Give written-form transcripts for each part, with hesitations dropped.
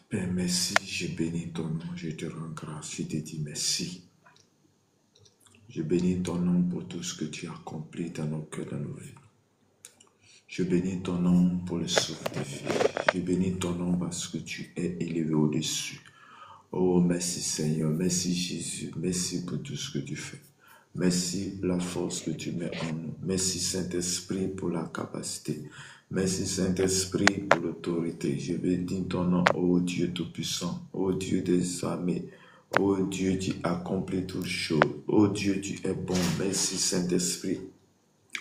Père, merci, je bénis ton nom, je te rends grâce, je te dis merci. Je bénis ton nom pour tout ce que tu as accompli dans nos cœurs, dans nos vies. Je bénis ton nom pour le souffle de vie. Je bénis ton nom parce que tu es élevé au-dessus. Oh, merci Seigneur, merci Jésus, merci pour tout ce que tu fais. Merci pour la force que tu mets en nous. Merci Saint-Esprit pour la capacité. Merci Saint-Esprit pour l'autorité. Je bénis ton nom, ô Dieu Tout-Puissant, ô Dieu des armées, ô Dieu qui accomplit toutes choses. Ô Dieu, tu es bon. Merci Saint-Esprit.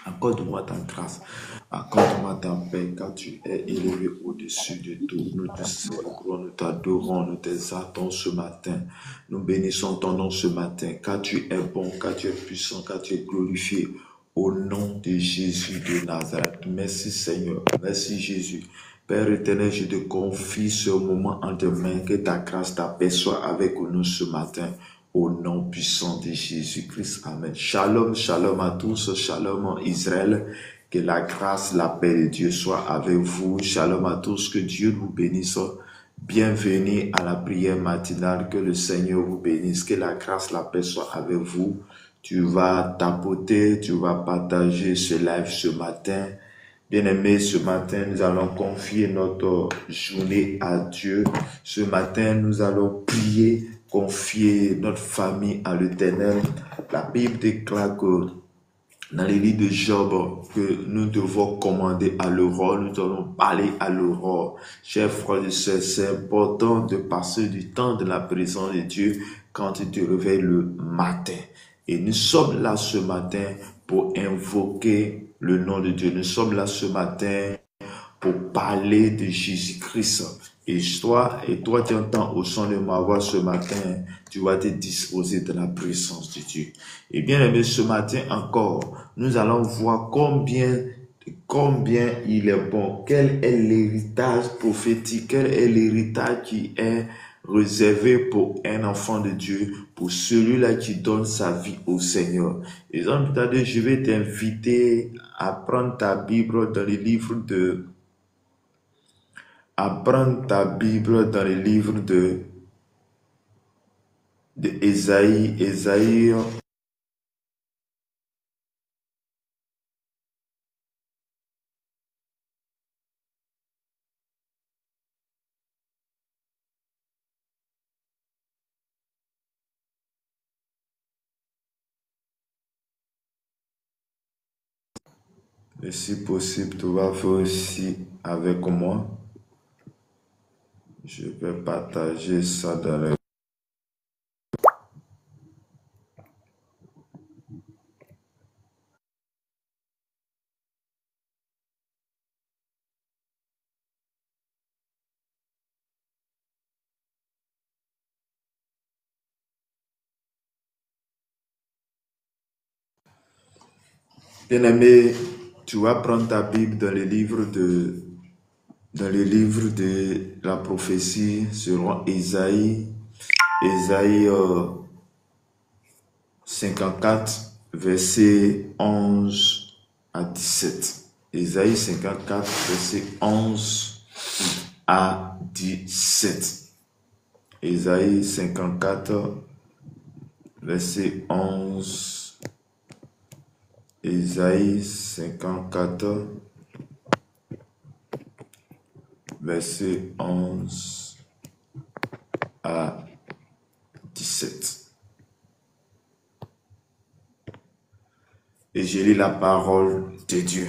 Accorde-moi ta grâce, accorde-moi ta paix, car tu es élevé au-dessus de tout. Nous te célébrons, nous t'adorons, nous t'exaltons ce matin. Nous bénissons ton nom ce matin, car tu es bon, car tu es puissant, car tu es glorifié. Au nom de Jésus de Nazareth. Merci Seigneur, merci Jésus. Père éternel, je te confie ce moment en tes mains, que ta grâce, ta paix soit avec nous ce matin. Au nom puissant de Jésus-Christ. Amen. Shalom, shalom à tous. Shalom Israël. Que la grâce, la paix de Dieu soit avec vous. Shalom à tous. Que Dieu vous bénisse. Bienvenue à la prière matinale. Que le Seigneur vous bénisse. Que la grâce, la paix soit avec vous. Tu vas tapoter, tu vas partager ce live ce matin. Bien-aimés, ce matin, nous allons confier notre journée à Dieu. Ce matin, nous allons prier, confier notre famille à l'Éternel. La Bible déclare que dans les livres de Job, que nous devons commander à l'aurore, nous allons parler à l'aurore. Chers frères et sœurs, c'est important de passer du temps de la présence de Dieu quand tu te réveilles le matin. Et nous sommes là ce matin pour invoquer le nom de Dieu. Nous sommes là ce matin pour parler de Jésus-Christ. Et toi, tu entends au son de ma voix ce matin, tu vas te disposer de la présence de Dieu. Et bien aimé, ce matin encore, nous allons voir combien il est bon, quel est l'héritage prophétique, quel est l'héritage qui est réservé pour un enfant de Dieu, pour celui-là qui donne sa vie au Seigneur. Et donc, je vais t'inviter à prendre ta Bible dans les livres de Ésaïe. Et si possible, tu vas faire aussi avec moi. Je vais partager ça dans les... Bien-aimé, tu vas prendre ta Bible dans les livres de la prophétie selon Ésaïe 54, versets 11 à 17. Ésaïe 54, versets 11 à 17. Ésaïe 54, verset 11. Ésaïe 54, verset 11 à 17. Et je lis la parole de Dieu.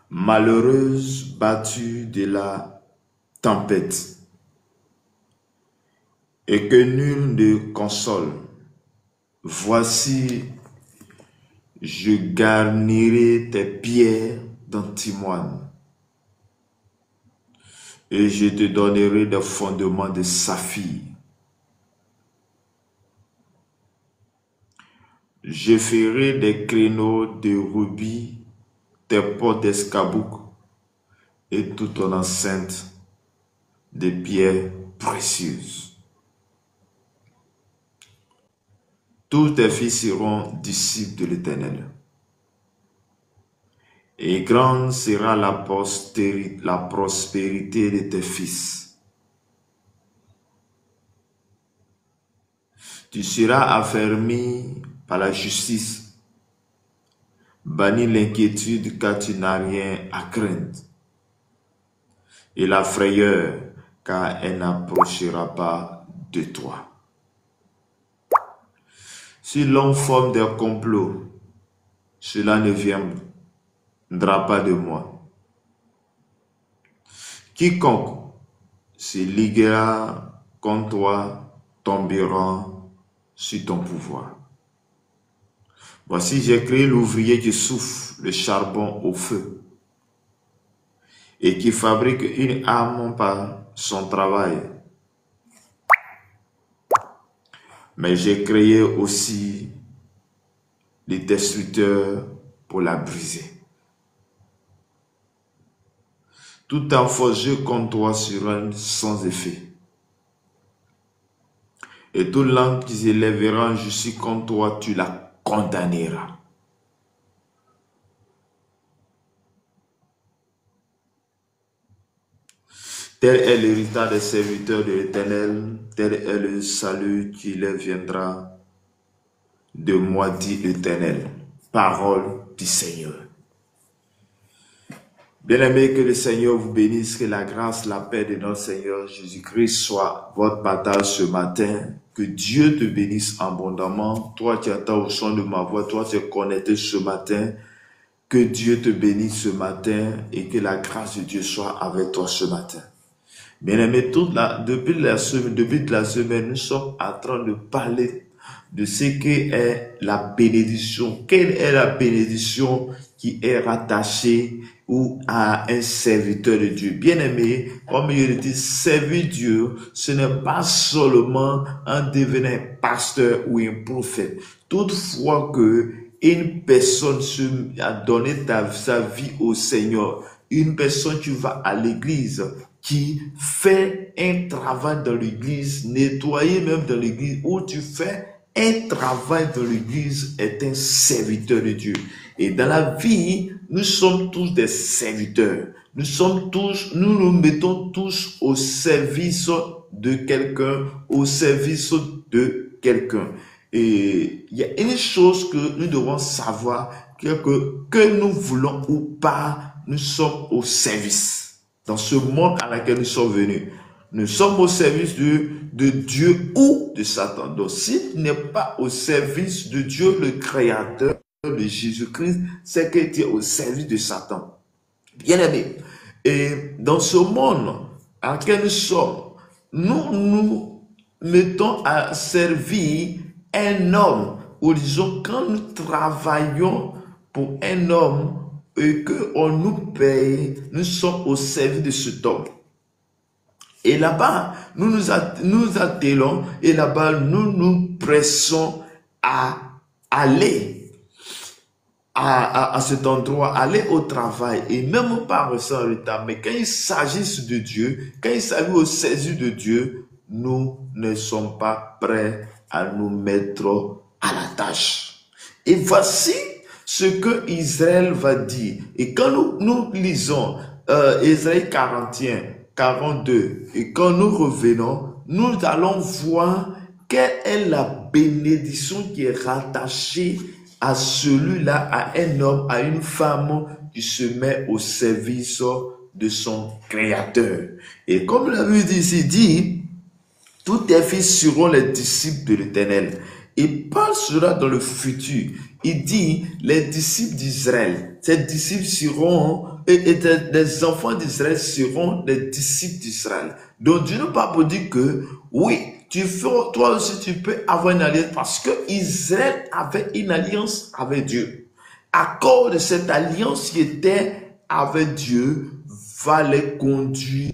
Malheureuse battue de la tempête, et que nul ne console, voici, je garnirai tes pierres d'antimoine, et je te donnerai des fondements de saphir. Je ferai des créneaux de rubis, tes portes d'escarboucle, et toute ton enceinte de pierres précieuses. Tous tes fils seront disciples de l'Éternel. Et grande sera la prospérité de tes fils. Tu seras affermi par la justice. Bannis l'inquiétude car tu n'as rien à craindre. Et la frayeur car elle n'approchera pas de toi. Si l'on forme des complots, cela ne viendra pas de moi. Quiconque se liguera contre toi tombera sur ton pouvoir. Voici, j'ai créé l'ouvrier qui souffle le charbon au feu et qui fabrique une arme par son travail. Mais j'ai créé aussi les destructeurs pour la briser. Tout en forgé contre toi sera sans effet. Et toute langue qui s'élèvera en justice contre toi, tu la condamneras. Tel est l'héritage des serviteurs de l'Éternel, tel est le salut qui leur viendra de moi, dit l'Éternel. Parole du Seigneur. Bien-aimés, que le Seigneur vous bénisse, que la grâce, la paix de notre Seigneur Jésus-Christ soit votre partage ce matin. Que Dieu te bénisse abondamment. Toi qui attends au son de ma voix, toi qui es connecté ce matin, que Dieu te bénisse ce matin et que la grâce de Dieu soit avec toi ce matin. Bien-aimés, depuis la semaine, nous sommes en train de parler de ce qu'est la bénédiction. Quelle est la bénédiction qui est rattachée à un serviteur de Dieu? Bien-aimé, comme je le dis, servir Dieu, ce n'est pas seulement en devenant pasteur ou un prophète. Toutefois que une personne a donné sa vie au Seigneur, une personne qui va à l'église, qui fait un travail dans l'église, nettoyer même dans l'église, où tu fais un travail dans l'église, est un serviteur de Dieu. Et dans la vie, nous sommes tous des serviteurs. Nous nous mettons tous au service de quelqu'un, au service de quelqu'un. Et il y a une chose que nous devons savoir, que nous voulons ou pas, nous sommes au service. Dans ce monde à laquelle nous sommes venus, nous sommes au service de Dieu ou de Satan. Donc, si tu n'es pas au service de Dieu, le Créateur de Jésus-Christ, c'est que tu es au service de Satan. Bien aimé. Et dans ce monde dans lequel nous sommes, nous nous mettons à servir un homme. Ou disons, quand nous travaillons pour un homme, et qu'on nous paye, nous sommes au service de cet homme. Et là-bas, nous attelons, et là-bas, nous nous pressons à aller à cet endroit, aller au travail, et même pas rester en retard. Mais quand il s'agit de Dieu, quand il s'agit au service de Dieu, nous ne sommes pas prêts à nous mettre à la tâche. Et voici ce que Israël va dire. Et quand nous lisons Ésaïe 41, 42, et quand nous revenons, nous allons voir quelle est la bénédiction qui est rattachée à celui-là, à un homme, à une femme qui se met au service de son Créateur. Et comme la Bible ici dit, tous tes fils seront les disciples de l'Éternel. Il parle cela dans le futur. Il dit, les disciples d'Israël, ces disciples seront, et les enfants d'Israël seront les disciples d'Israël. Donc Dieu n'a pas pour dire que, oui, toi aussi tu peux avoir une alliance, parce que Israël avait une alliance avec Dieu. À cause de cette alliance qui était avec Dieu, va les conduire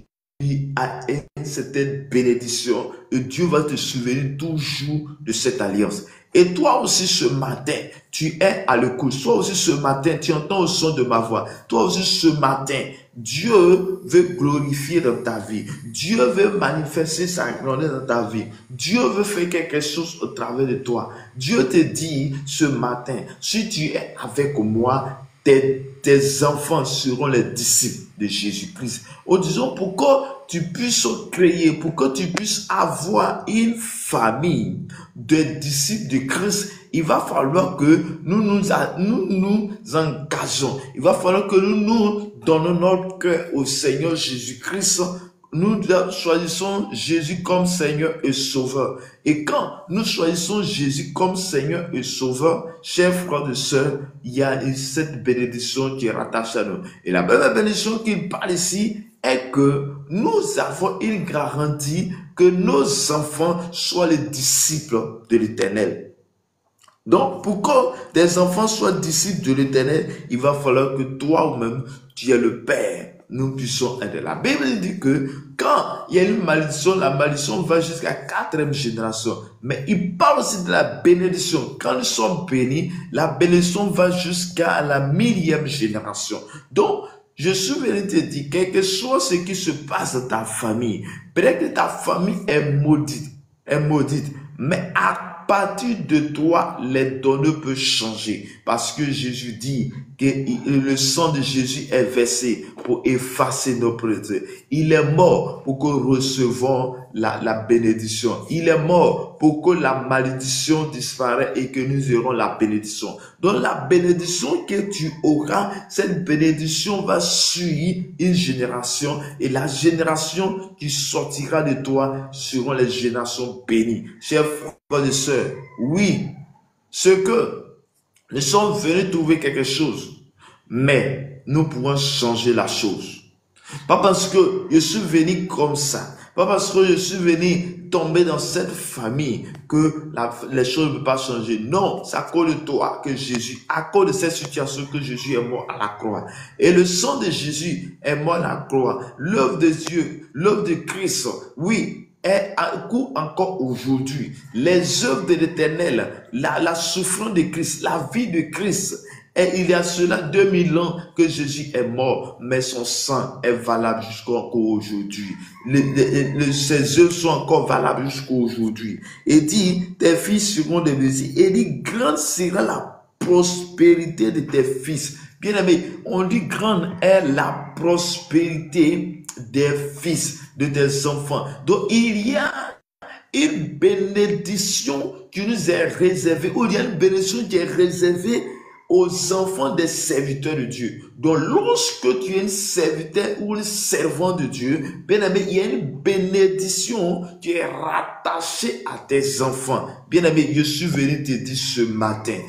à une certaine bénédiction. Et Dieu va te souvenir toujours de cette alliance. Et toi aussi ce matin, tu es à l'écoute. Toi aussi ce matin, tu entends le son de ma voix. Toi aussi ce matin, Dieu veut glorifier dans ta vie. Dieu veut manifester sa grandeur dans ta vie. Dieu veut faire quelque chose au travers de toi. Dieu te dit ce matin, si tu es avec moi, tes tes enfants seront les disciples de Jésus-Christ. Ou disons, pour que tu puisses créer, pour que tu puisses avoir une famille de disciples de Christ, il va falloir que nous nous engageons. Il va falloir que nous donnons notre cœur au Seigneur Jésus-Christ. Nous choisissons Jésus comme Seigneur et Sauveur. Et quand nous choisissons Jésus comme Seigneur et Sauveur, chers frères et sœurs, il y a cette bénédiction qui est rattachée à nous. Et la même bénédiction qu'il parle ici est que nous avons une garantie que nos enfants soient les disciples de l'Éternel. Donc, pour que tes enfants soient disciples de l'Éternel, il va falloir que toi-même, tu es le Père. Nous puissions aider. La Bible dit que quand il y a une malédiction, la malédiction va jusqu'à 4e génération. Mais il parle aussi de la bénédiction. Quand nous sommes bénis, la bénédiction va jusqu'à la 1000e génération. Donc, je suis venu te dire, quel que soit ce qui se passe dans ta famille, peut-être que ta famille est maudite, mais à partir de toi, les données peuvent changer. Parce que Jésus dit que le sang de Jésus est versé pour effacer nos péchés. Il est mort pour que nous recevons la bénédiction. Il est mort pour que la malédiction disparaisse et que nous aurons la bénédiction. Donc la bénédiction que tu auras, cette bénédiction va suivre une génération et la génération qui sortira de toi seront les générations bénies. Chers frères et sœurs, oui, ce que nous sommes venus trouver quelque chose, mais nous pouvons changer la chose. Pas parce que je suis venu comme ça, pas parce que je suis venu tomber dans cette famille que les choses ne peuvent pas changer. Non, c'est à cause de toi que Jésus, à cause de cette situation que Jésus est mort à la croix. Et le sang de Jésus est mort à la croix. L'œuvre de Dieu, l'œuvre de Christ, oui, est à court encore aujourd'hui. Les œuvres de l'Éternel, la souffrance de Christ, la vie de Christ. Et il y a cela 2000 ans que Jésus est mort, mais son sang est valable jusqu'encore aujourd'hui. Ses œuvres sont encore valables jusqu'à aujourd'hui. Et dit, tes fils seront des bénis. Et dit, grande sera la prospérité de tes fils. Bien aimé, on dit grande est la prospérité des fils, de tes enfants. Donc il y a une bénédiction qui nous est réservée, ou il y a une bénédiction qui est réservée aux enfants des serviteurs de Dieu. Donc, lorsque tu es un serviteur ou un servant de Dieu, bien aimé, il y a une bénédiction qui est rattachée à tes enfants. Bien aimé, je suis venu te dire ce matin,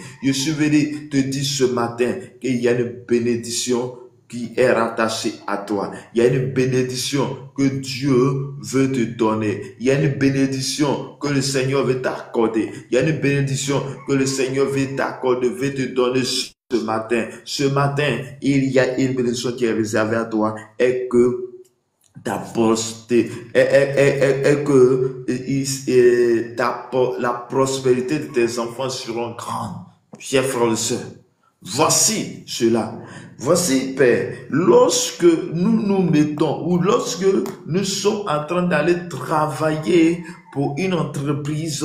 qu'il y a une bénédiction qui est rattaché à toi. Il y a une bénédiction que Dieu veut te donner. Il y a une bénédiction que le Seigneur veut t'accorder. Il y a une bénédiction que le Seigneur veut t'accorder, veut te donner ce matin. Ce matin, il y a une bénédiction qui est réservée à toi et que ta prospérité, la prospérité de tes enfants sera grande. Chers frères et sœurs, voici cela. Voici, Père, lorsque nous nous mettons ou lorsque nous sommes en train d'aller travailler pour une entreprise,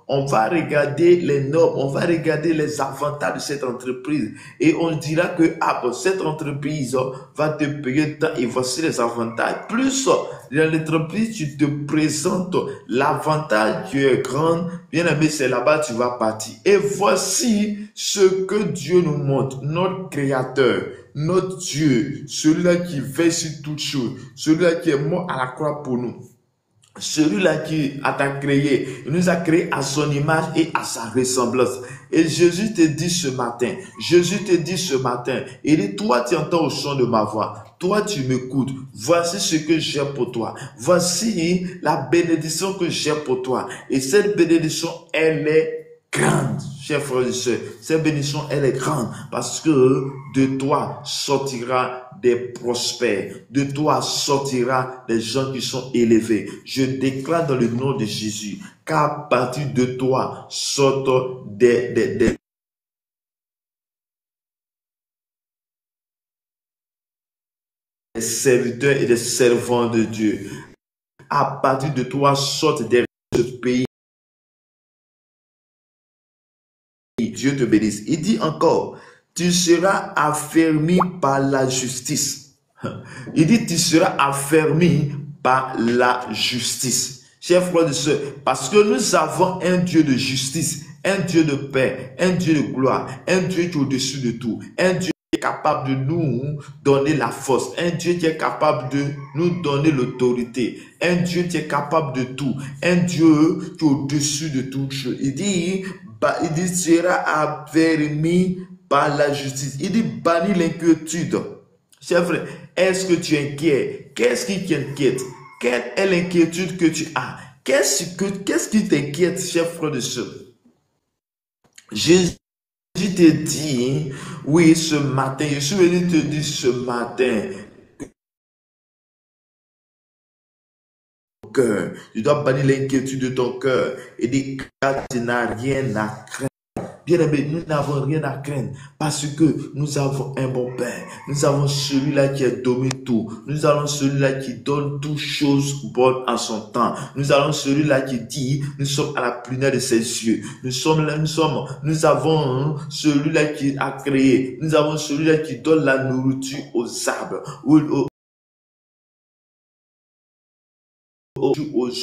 on va regarder les normes, on va regarder les avantages de cette entreprise et on dira que cette entreprise va te payer tant et voici les avantages. Plus dans l'entreprise, tu te présentes l'avantage qui est grand, bien aimé, c'est là-bas tu vas partir. Et voici ce que Dieu nous montre, notre Créateur, notre Dieu, celui-là qui veille sur toutes choses, celui-là qui est mort à la croix pour nous. Celui-là qui t'a créé, il nous a créé à son image et à sa ressemblance. Et Jésus te dit ce matin, il dit, toi tu entends au son de ma voix, toi tu m'écoutes, voici ce que j'ai pour toi, voici la bénédiction que j'ai pour toi. Et cette bénédiction, elle est grande, chers frères et sœurs. Cette bénédiction, elle est grande parce que de toi sortira des prospères. De toi sortira des gens qui sont élevés. Je déclare dans le nom de Jésus qu'à partir de toi sortent des serviteurs et des servants de Dieu. À partir de toi sortent des pays. Dieu te bénisse. Il dit encore, tu seras affermi par la justice. Il dit, tu seras affermi par la justice. Chers frères et sœurs, parce que nous avons un Dieu de justice, un Dieu de paix, un Dieu de gloire, un Dieu qui est au-dessus de tout, un Dieu qui est capable de nous donner la force, un Dieu qui est capable de nous donner l'autorité, un Dieu qui est capable de tout, un Dieu qui est au-dessus de tout. Il dit, tu seras affermi par la justice. Il dit, bannis l'inquiétude. Chers frères, est-ce que tu es inquiet? Qu'est-ce qui t'inquiète? Quelle est l'inquiétude que tu as? Qu'est-ce qui t'inquiète, chers frères et sœurs? Jésus te dit, oui, ce matin, je suis venu te dire ce matin, cœur, tu dois bannir l'inquiétude de ton cœur et dire que tu n'as rien à craindre. Bien-aimés, nous n'avons rien à craindre parce que nous avons un bon Père. Nous avons celui-là qui a dominé tout. Nous avons celui-là qui donne toutes choses bonnes en son temps. Nous avons celui-là qui dit, nous sommes à la prunelle de ses yeux. Nous avons celui-là qui a créé. Nous avons celui-là qui donne la nourriture aux arbres, aux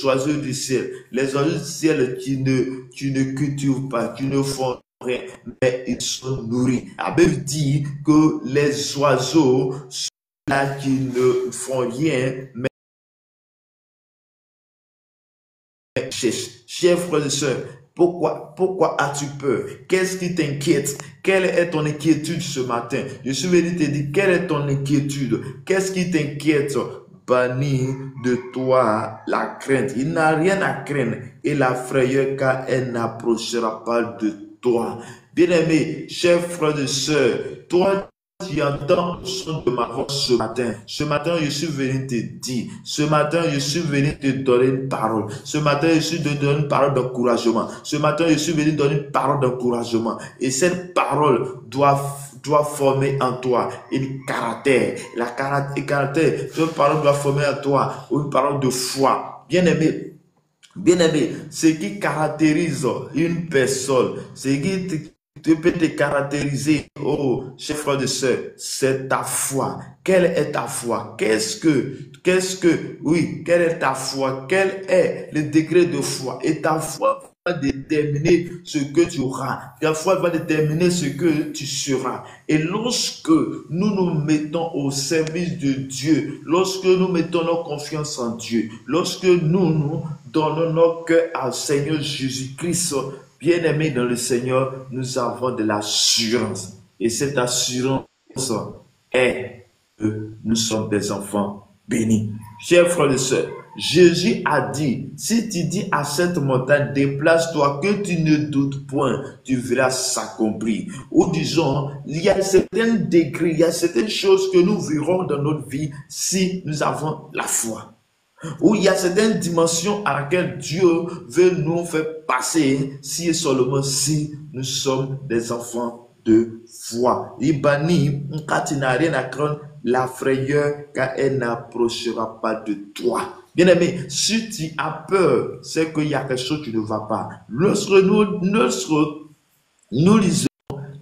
oiseaux du ciel. Les oiseaux du ciel qui ne cultivent pas, qui ne font rien, mais ils sont nourris. La Bible dit que les oiseaux sont là qui ne font rien, mais cherchent. Chers frères et sœurs, pourquoi as-tu peur? Qu'est-ce qui t'inquiète? Quelle est ton inquiétude ce matin? Je suis venu te dire, quelle est ton inquiétude? Qu'est-ce qui t'inquiète? Bannis de toi la crainte. Il n'a rien à craindre et la frayeur, car elle n'approchera pas de toi. Bien-aimé, chers frères et sœurs, toi qui entends le son de ma voix ce matin, je suis venu te dire, ce matin, je suis venu te donner une parole, ce matin, je suis venu te donner une parole d'encouragement, ce matin, je suis venu te donner une parole d'encouragement, et cette parole doit former en toi une caractère. Cette parole doit former en toi une parole de foi. Bien-aimé, ce qui caractérise une personne, ce qui peut te caractériser, oh, chers frères et sœurs, c'est ta foi. Quelle est ta foi? Quel est ta foi? Quel est le degré de foi? Et ta foi va déterminer ce que tu auras. Ta foi va déterminer ce que tu seras. Et lorsque nous nous mettons au service de Dieu, lorsque nous mettons notre confiance en Dieu, lorsque nous donnons notre cœur au Seigneur Jésus-Christ, bien-aimés dans le Seigneur, nous avons de l'assurance. Et cette assurance est que nous sommes des enfants bénis. Chers frères et sœurs, Jésus a dit, si tu dis à cette montagne, déplace-toi, que tu ne doutes point, tu verras s'accomplir. Ou disons, il y a certains degrés, il y a certaines choses que nous verrons dans notre vie si nous avons la foi. Où il y a certaines dimensions à laquelle Dieu veut nous faire passer si et seulement si nous sommes des enfants de foi. Il bannit, car tu n'as rien à craindre, la frayeur, car elle n'approchera pas de toi. Bien-aimé, si tu as peur, c'est qu'il y a quelque chose qui ne va pas. Lorsque nous lisons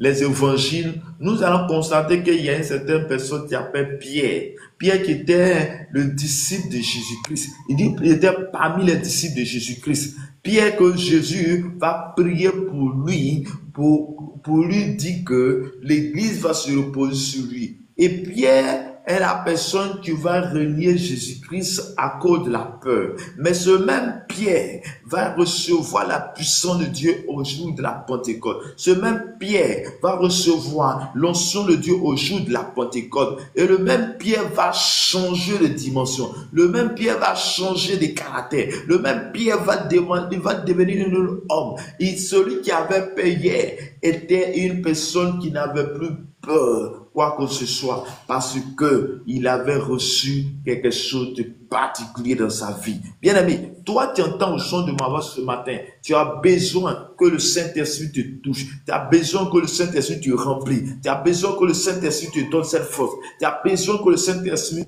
les évangiles, nous allons constater qu'il y a une certaine personne qui s'appelle Pierre. Pierre qui était le disciple de Jésus-Christ. Il était parmi les disciples de Jésus-Christ. Pierre que Jésus va prier pour lui, pour lui dire que l'église va se reposer sur lui. Et Pierre est la personne qui va renier Jésus-Christ à cause de la peur. Mais ce même Pierre va recevoir la puissance de Dieu au jour de la Pentecôte. Ce même Pierre va recevoir l'onction de Dieu au jour de la Pentecôte. Et le même Pierre va changer de dimension. Le même Pierre va changer de caractère. Le même Pierre va devenir un homme. Et celui qui avait peur hier était une personne qui n'avait plus peur quoi que ce soit, parce que il avait reçu quelque chose de particulier dans sa vie. Bien-aimé, toi qui entends le son de ma voix ce matin, tu as besoin que le Saint-Esprit te touche, tu as besoin que le Saint-Esprit te remplit, tu as besoin que le Saint-Esprit te donne cette force, tu as besoin que le Saint-Esprit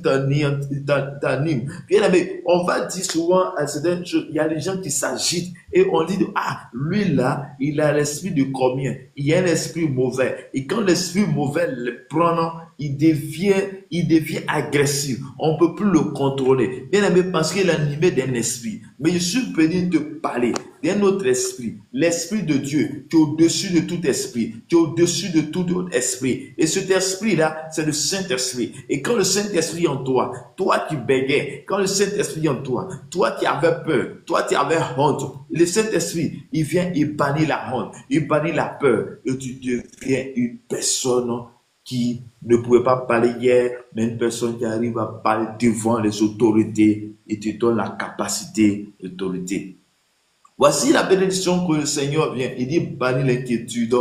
t'anime. Bien aimé, on va dire souvent à certaines choses, il y a des gens qui s'agitent et on dit, ah, lui là, il a l'esprit de combien? Il y a un esprit mauvais. Et quand l'esprit mauvais le prend, il devient agressif. On ne peut plus le contrôler. Bien aimé, parce qu'il est animé d'un esprit. Mais je suis venu te parler d'un autre esprit, l'esprit de Dieu, qui est au-dessus de tout esprit, qui est au-dessus de tout autre esprit. Et cet esprit-là, c'est le Saint-Esprit. Et quand le Saint-Esprit est en toi, toi qui bégais, quand le Saint-Esprit est en toi, toi qui avais peur, toi qui avais honte, le Saint-Esprit, il vient, il bannit la honte, il bannit la peur, et tu deviens une personne qui ne pouvait pas parler hier, mais une personne qui arrive à parler devant les autorités et te donne la capacité d'autorité. Voici la bénédiction que le Seigneur vient. Il dit, bannis l'inquiétude,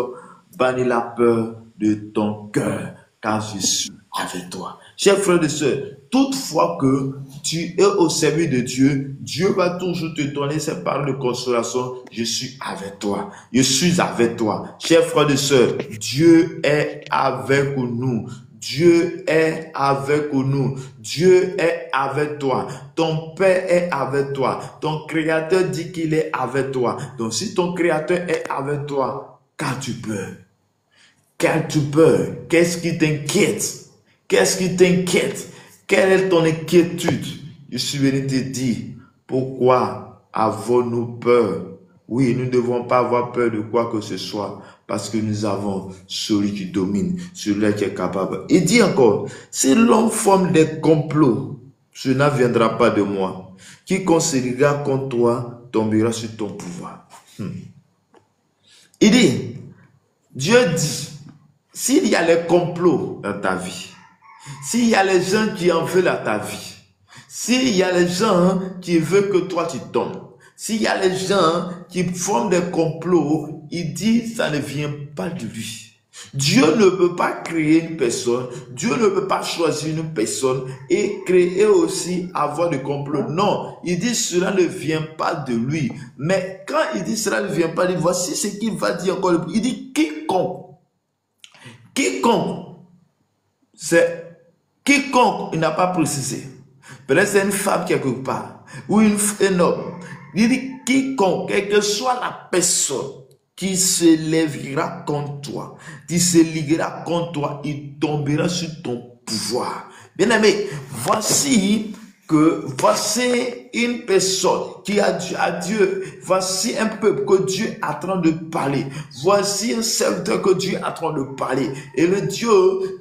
bannis la peur de ton cœur, car je suis avec toi. Chers frères et sœurs, toutefois que tu es au service de Dieu, Dieu va toujours te donner ces paroles de consolation. Je suis avec toi. Je suis avec toi. Chers frères et sœurs, Dieu est avec nous. Dieu est avec nous. Dieu est avec toi. Ton Père est avec toi. Ton Créateur dit qu'il est avec toi. Donc si ton Créateur est avec toi, qu'as-tu peur? Qu'as-tu peur? Qu'est-ce qui t'inquiète? Qu'est-ce qui t'inquiète? Quelle est ton inquiétude? Je suis venu te dire, pourquoi avons-nous peur? Oui, nous ne devons pas avoir peur de quoi que ce soit, parce que nous avons celui qui domine, celui qui est capable. Il dit encore, si l'homme forme des complots, cela ne viendra pas de moi. Qui considérera contre toi tombera sur ton pouvoir. Il dit, Dieu dit, s'il y a les complots dans ta vie, s'il y a les gens qui en veulent à ta vie, s'il y a les gens qui veulent que toi tu tombes, s'il y a les gens qui forment des complots, il dit ça ne vient pas de lui. Dieu ne peut pas créer une personne, Dieu ne peut pas choisir une personne et créer aussi avoir des complots. Non, il dit cela ne vient pas de lui. Mais quand il dit cela ne vient pas de lui, voici ce qu'il va dire encore. Il dit quiconque, il n'a pas précisé. Peut-être c'est une femme quelque part, ou un homme. Il dit quiconque, quelle que soit la personne qui se lèvera contre toi, qui se liguera contre toi, il tombera sur ton pouvoir. Bien aimé, voici une personne qui a dit à Dieu, voici un peuple que Dieu est en train de parler, voici un serviteur que Dieu est en train de parler, et le Dieu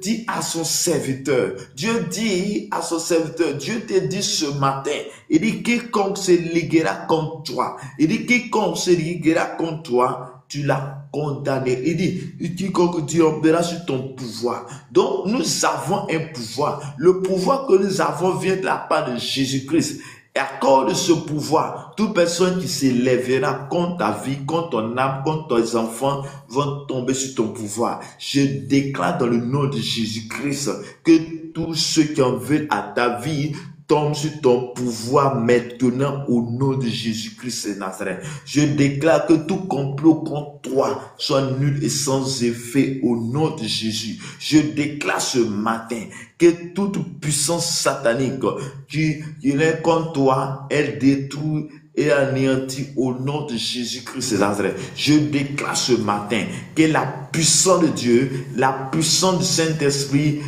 dit à son serviteur, Dieu te dit ce matin, il dit quiconque se liguera contre toi, il dit quiconque se liguera contre toi, tu l'as condamné. Il dit, quiconque tu tombera sur ton pouvoir. Donc, nous avons un pouvoir. Le pouvoir que nous avons vient de la part de Jésus-Christ. Et à cause de ce pouvoir, toute personne qui se lèvera contre ta vie, contre ton âme, contre tes enfants, vont tomber sur ton pouvoir. Je déclare dans le nom de Jésus-Christ que tous ceux qui en veulent à ta vie tombe sur ton pouvoir maintenant au nom de Jésus-Christ de Nazareth. Je déclare que tout complot contre toi soit nul et sans effet au nom de Jésus. Je déclare ce matin que toute puissance satanique qui est contre toi, elle détruit et anéanti au nom de Jésus-Christ de Nazareth. Je déclare ce matin que la puissance de Dieu, la puissance du Saint-Esprit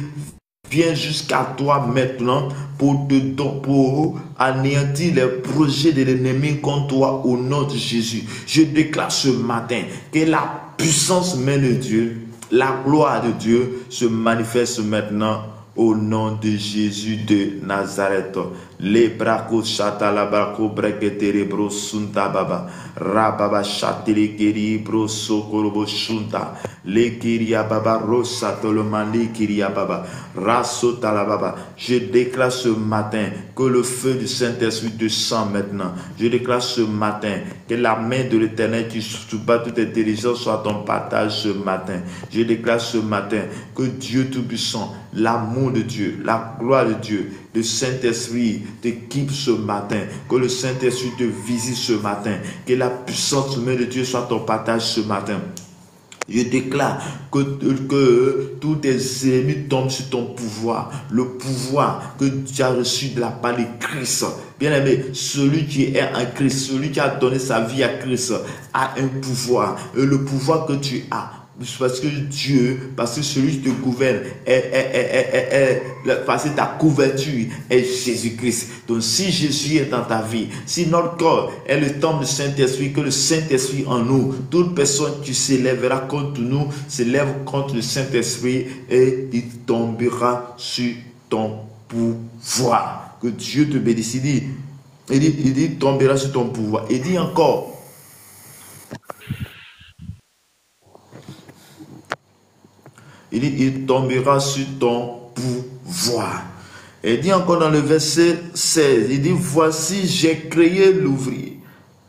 vient jusqu'à toi maintenant pour anéantir les projets de l'ennemi contre toi au nom de Jésus. Je déclare ce matin que la puissance même de Dieu, la gloire de Dieu se manifeste maintenant au nom de Jésus de Nazareth. Les bracos chata la braco breketere bro sunta baba rababa chatele keri bro sokorobo shunta le kiria baba rosa tolomani kiria baba rasota la baba. Je déclare ce matin que le feu du Saint-Esprit descend maintenant. Je déclare ce matin que la main de l'Éternel qui sous-bat toute intelligence soit ton partage ce matin. Je déclare ce matin que Dieu Tout-Puissant, l'amour de Dieu, la gloire de Dieu, le Saint-Esprit t'équipe ce matin, que le Saint-Esprit te visite ce matin, que la puissance même de Dieu soit ton partage ce matin. Je déclare que tous tes ennemis tombent sur ton pouvoir. Le pouvoir que tu as reçu de la part de Christ. Bien-aimé, celui qui est en Christ, celui qui a donné sa vie à Christ, a un pouvoir. Et le pouvoir que tu as, parce que Dieu, parce que celui qui te gouverne, parce que ta couverture est Jésus-Christ. Donc si Jésus est dans ta vie, si notre corps est le temple du Saint-Esprit, que le Saint-Esprit en nous, toute personne qui s'élèvera contre nous, s'élève contre le Saint-Esprit et il tombera sur ton pouvoir. Que Dieu te bénisse. Il dit tombera sur ton pouvoir. Il dit encore, il dit, il tombera sur ton pouvoir. Et il dit encore dans le verset 16, il dit, voici, j'ai créé l'ouvrier.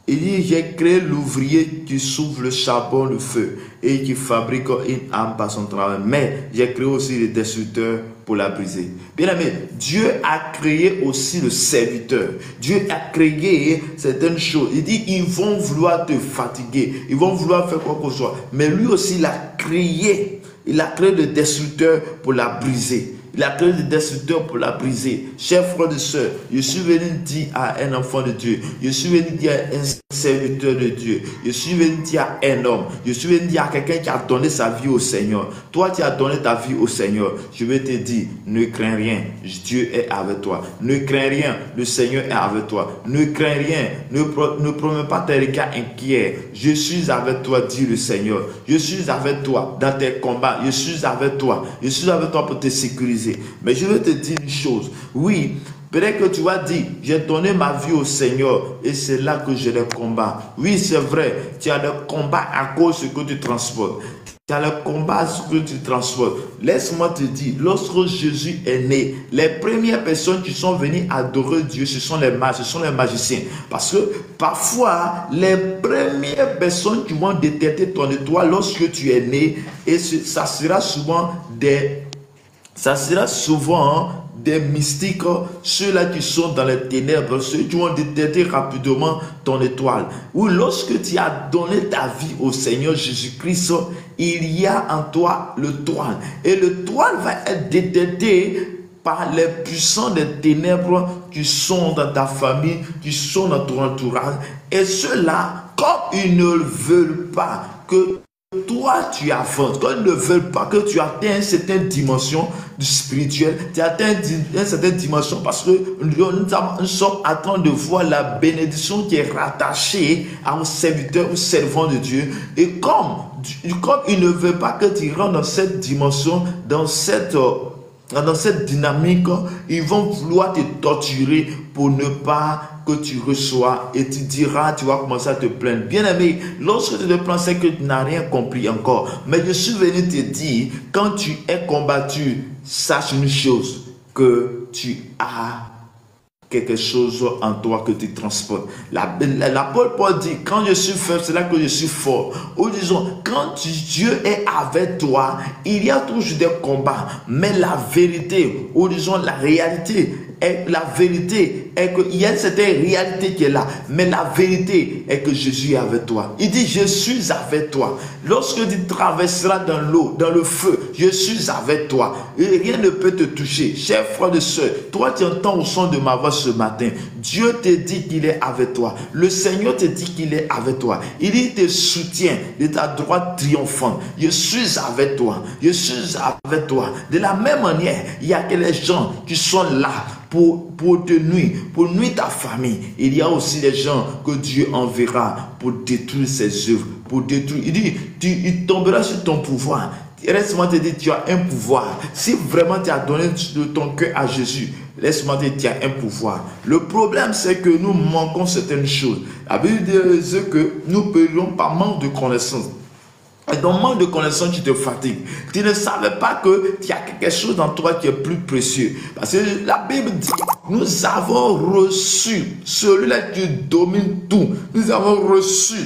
Il dit, j'ai créé l'ouvrier qui souffle le charbon, le feu, et qui fabrique une âme par son travail. Mais j'ai créé aussi le destructeur pour la briser. Bien aimé, Dieu a créé aussi le serviteur. Dieu a créé certaines choses. Il dit, ils vont vouloir te fatiguer. Ils vont vouloir faire quoi que ce soit. Mais lui aussi, il a créé le destructeur pour la briser. Il a créé le destructeur pour la briser. Chers frères et sœurs, je suis venu dire à un enfant de Dieu, je suis venu dire à un serviteur de Dieu, je suis venu dire à un homme, je suis venu dire à quelqu'un qui a donné sa vie au Seigneur. Toi, tu as donné ta vie au Seigneur. Je vais te dire, ne crains rien, Dieu est avec toi. Ne crains rien, le Seigneur est avec toi. Ne crains rien, ne promets pas tes regards inquiets. Je suis avec toi, dit le Seigneur. Je suis avec toi dans tes combats. Je suis avec toi. Je suis avec toi pour te sécuriser. Mais je vais te dire une chose. Oui, peut-être que tu vas dire, j'ai donné ma vie au Seigneur et c'est là que j'ai des combats. Oui, c'est vrai, tu as des combats à cause de ce que tu transportes. Tu as le combat que tu transportes. Laisse-moi te dire, lorsque Jésus est né, les premières personnes qui sont venues adorer Dieu, ce sont les mages, ce sont les magiciens. Parce que parfois, les premières personnes qui vont détecter ton étoile lorsque tu es né, et ça sera souvent des mystiques, ceux-là qui sont dans les ténèbres, ceux qui vont détecter rapidement ton étoile. Ou lorsque tu as donné ta vie au Seigneur Jésus-Christ, il y a en toi le toile. Et le toile va être détecté par les puissants des ténèbres qui sont dans ta famille, qui sont dans ton entourage. Et ceux-là, comme ils ne veulent pas que toi tu avances, quand ils ne veulent pas que tu atteignes une certaine dimension du spirituel, tu atteins une certaine dimension parce que nous sommes en train de voir la bénédiction qui est rattachée à un serviteur ou servant de Dieu. Et comme ils ne veulent pas que tu rentres dans cette dimension, dans cette dynamique, ils vont vouloir te torturer pour ne pas que tu reçois, et tu diras, tu vas commencer à te plaindre. Bien aimé, lorsque tu te plains, c'est que tu n'as rien compris encore. Mais je suis venu te dire, quand tu es combattu, sache une chose, que tu as quelque chose en toi que tu transportes. L'apôtre Paul dit, quand je suis faible, c'est là que je suis fort. Ou disons, quand Dieu est avec toi, il y a toujours des combats. Mais la vérité, ou disons la réalité, la vérité est qu'il y a une certaine réalité qui est là. Mais la vérité est que Jésus est avec toi. Il dit, je suis avec toi. Lorsque tu traverseras dans l'eau, dans le feu, je suis avec toi. Et rien ne peut te toucher. Chers frères et sœurs, toi tu entends au son de ma voix ce matin. Dieu te dit qu'il est avec toi. Le Seigneur te dit qu'il est avec toi. Il te soutient de ta droite triomphante. Je suis avec toi. Je suis avec toi. De la même manière, il y a que les gens qui sont là pour te nuire, pour nuire ta famille. Il y a aussi des gens que Dieu enverra pour détruire ses œuvres, pour détruire. Il dit, il tombera sur ton pouvoir. Laisse-moi te dire, tu as un pouvoir. Si vraiment tu as donné ton cœur à Jésus, laisse-moi te dire, tu as un pouvoir. Le problème, c'est que nous manquons certaines choses. La Bible dit que nous payons par manque de connaissance. Et dans le manque de connaissance, tu te fatigues. Tu ne savais pas qu'il y a quelque chose dans toi qui est plus précieux. Parce que la Bible dit, nous avons reçu celui-là qui domine tout. Nous avons reçu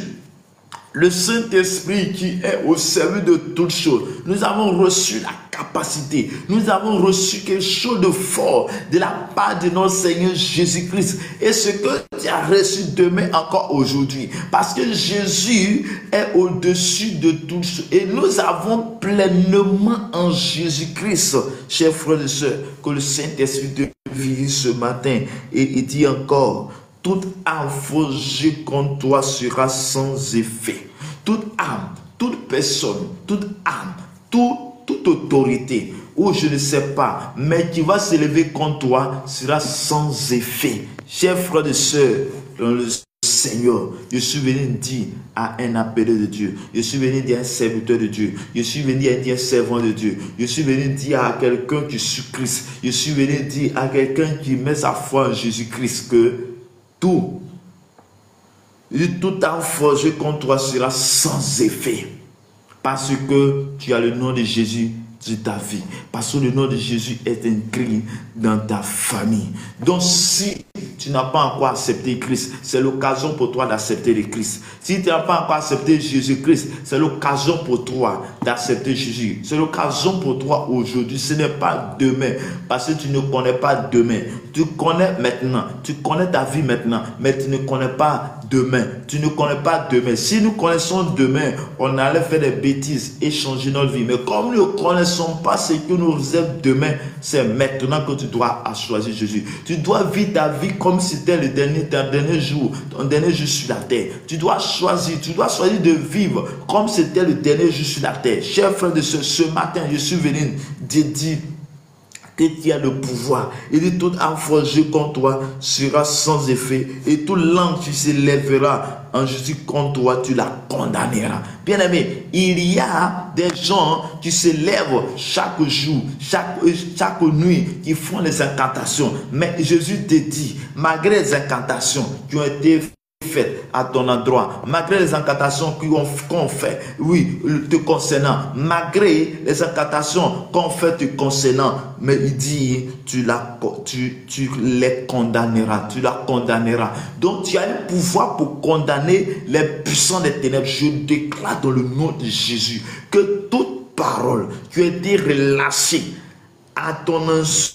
le Saint-Esprit qui est au service de toutes choses. Nous avons reçu la capacité. Nous avons reçu quelque chose de fort de la part de notre Seigneur Jésus-Christ. Et ce que tu as reçu demain encore aujourd'hui. Parce que Jésus est au-dessus de toutes choses. Et nous avons pleinement en Jésus-Christ, chers frères et sœurs, que le Saint-Esprit te visite ce matin. Et il dit encore, toute âme forgée contre toi sera sans effet. Toute âme, toute personne, toute âme, toute autorité, ou je ne sais pas, mais qui va s'élever contre toi sera sans effet. Chers frères et sœurs, dans le Seigneur, je suis venu dire à un appelé de Dieu, je suis venu dire à un serviteur de Dieu, je suis venu dire à un servant de Dieu, je suis venu dire à quelqu'un qui suit Christ, je suis venu dire à quelqu'un qui met sa foi en Jésus-Christ que tout âme forgée contre toi sera sans effet. Parce que tu as le nom de Jésus sur ta vie. Parce que le nom de Jésus est inscrit dans ta famille. Donc si tu n'as pas encore accepté Christ, c'est l'occasion pour toi d'accepter le Christ. Si tu n'as pas encore accepté Jésus-Christ, c'est l'occasion pour toi d'accepter Jésus. C'est l'occasion pour toi aujourd'hui. Ce n'est pas demain. Parce que tu ne connais pas demain. Tu connais maintenant. Tu connais ta vie maintenant. Mais tu ne connais pas demain. Tu ne connais pas demain. Si nous connaissons demain, on allait faire des bêtises et changer notre vie. Mais comme nous ne connaissons pas ce que nous faisons demain, c'est maintenant que tu dois choisir Jésus. Tu dois vivre ta vie comme si c'était ton dernier jour sur la terre. Tu dois choisir de vivre comme si c'était le dernier jour sur la terre. Chers frères de ce matin, je suis venu dire que tu as le pouvoir. Il dit, toute âme forgée contre toi sera sans effet, et toute langue qui s'élèvera en Jésus contre toi, tu la condamneras. Bien aimé, il y a des gens qui se lèvent chaque jour, chaque nuit, qui font les incantations. Mais Jésus te dit, malgré les incantations qui ont été faites à ton endroit, malgré les incantations qu'on fait, oui, te concernant, malgré les incantations qu'on fait te concernant, mais il dit, tu les condamneras, tu la condamneras. Donc tu as le pouvoir pour condamner les puissants des ténèbres. Je déclare dans le nom de Jésus que toute parole qui a été relâchée à ton insu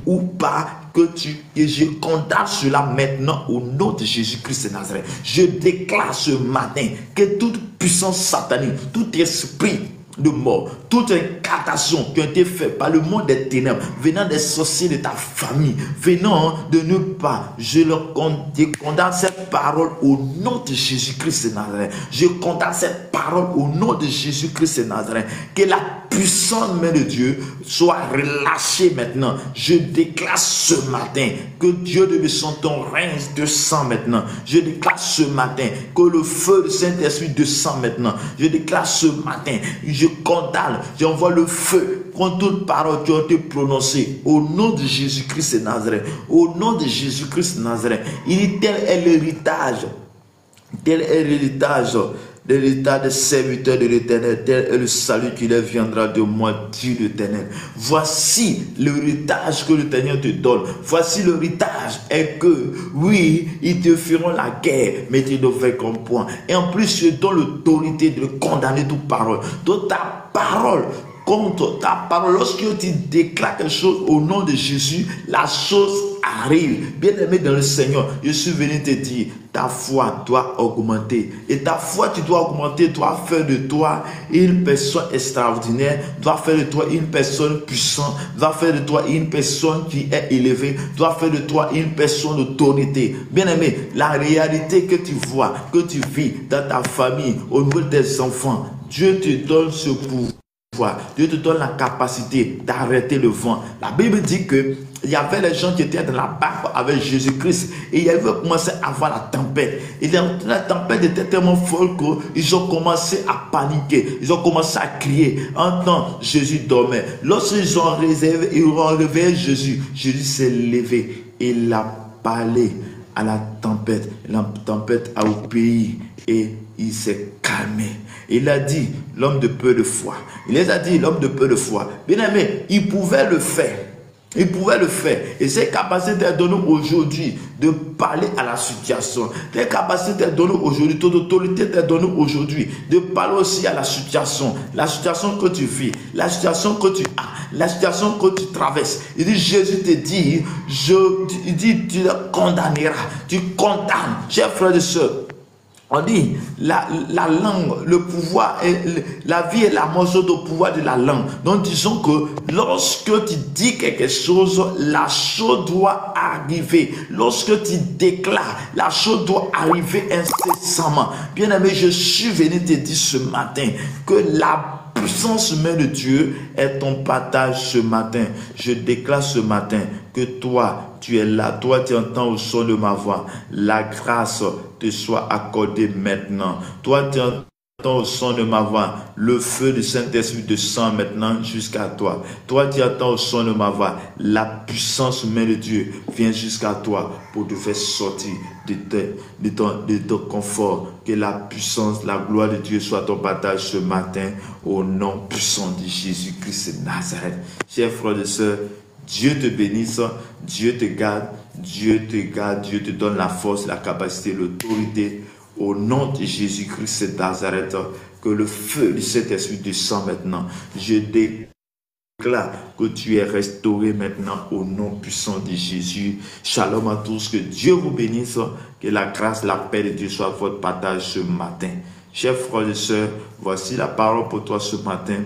ou pas, et je condamne cela maintenant au nom de Jésus-Christ de Nazareth. Je déclare ce matin que toute puissance satanique, tout esprit de mort, toute incantation qui a été faite par le monde des ténèbres, venant des sorciers de ta famille, venant de nulle part, je condamne cette parole au nom de Jésus-Christ de Nazareth. Je condamne cette parole au nom de Jésus-Christ de Nazareth. Que la puissante main de Dieu soit relâchée maintenant. Je déclare ce matin que Dieu de son règne descend maintenant. Je déclare ce matin que le feu du Saint-Esprit descend maintenant. Je déclare ce matin, je condamne, j'envoie le feu contre toute parole qui a été prononcée au nom de Jésus-Christ de Nazareth. Au nom de Jésus-Christ de Nazareth. Il dit, tel est l'héritage. Tel est l'héritage des serviteurs de l'Éternel, tel est le salut qui leur viendra de moi, dit l'Éternel. Voici l'héritage que l'Éternel te donne. Voici l'héritage est que, oui, ils te feront la guerre, mais tu ne vaincront point. Et en plus, je donne l'autorité de condamner toute parole. Donc ta parole, contre ta parole, lorsque tu déclares quelque chose au nom de Jésus, la chose arrive. Bien-aimé dans le Seigneur, je suis venu te dire, ta foi doit augmenter. Et ta foi, tu dois augmenter, doit faire de toi une personne extraordinaire, doit faire de toi une personne puissante, doit faire de toi une personne qui est élevée, doit faire de toi une personne d'autorité. Bien-aimé, la réalité que tu vois, que tu vis dans ta famille, au niveau de tes enfants, Dieu te donne ce pouvoir. Dieu te donne la capacité d'arrêter le vent. La Bible dit que il y avait les gens qui étaient dans la barque avec Jésus-Christ et ils avaient commencé à voir la tempête. Et la tempête était tellement folle qu'ils ont commencé à paniquer. Ils ont commencé à crier. En temps, Jésus dormait. Lorsqu'ils ont réveillé Jésus, Jésus s'est levé et il a parlé à la tempête. La tempête a obéi et il s'est calmé. Il a dit, l'homme de peu de foi. Il les a dit, l'homme de peu de foi. Bien aimé, il pouvait le faire. Il pouvait le faire. Et cette capacité est donnée aujourd'hui de parler à la situation. Cette capacité est donnée aujourd'hui, ton autorité est donnée aujourd'hui de parler aussi à la situation que tu vis, la situation que tu as, la situation que tu traverses. Il dit, Jésus te dit, il dit, tu le condamneras, tu condamnes. Chers frères et sœurs, on dit, la langue, le pouvoir, la vie et la mort sont au pouvoir de la langue. Donc disons que lorsque tu dis quelque chose, la chose doit arriver. Lorsque tu déclares, la chose doit arriver incessamment. Bien aimé, je suis venu te dire ce matin que la puissance même de Dieu est ton partage ce matin. Je déclare ce matin que toi, tu es là, toi tu entends au son de ma voix, la grâce te soit accordée maintenant. Toi tu entends au son de ma voix, le feu du Saint-Esprit descend maintenant jusqu'à toi. Toi tu entends au son de ma voix, la puissance même de Dieu vient jusqu'à toi pour te faire sortir de ton confort. Que la puissance, la gloire de Dieu soit ton partage ce matin au nom puissant de Jésus-Christ de Nazareth. Chers frères et sœurs, Dieu te bénisse, Dieu te garde, Dieu te donne la force, la capacité, l'autorité. Au nom de Jésus-Christ de Nazareth, que le feu de cet esprit descend maintenant. Je déclare que tu es restauré maintenant au nom puissant de Jésus. Shalom à tous, que Dieu vous bénisse, que la grâce, la paix de Dieu soit votre partage ce matin. Chers frères et sœurs, voici la parole pour toi ce matin.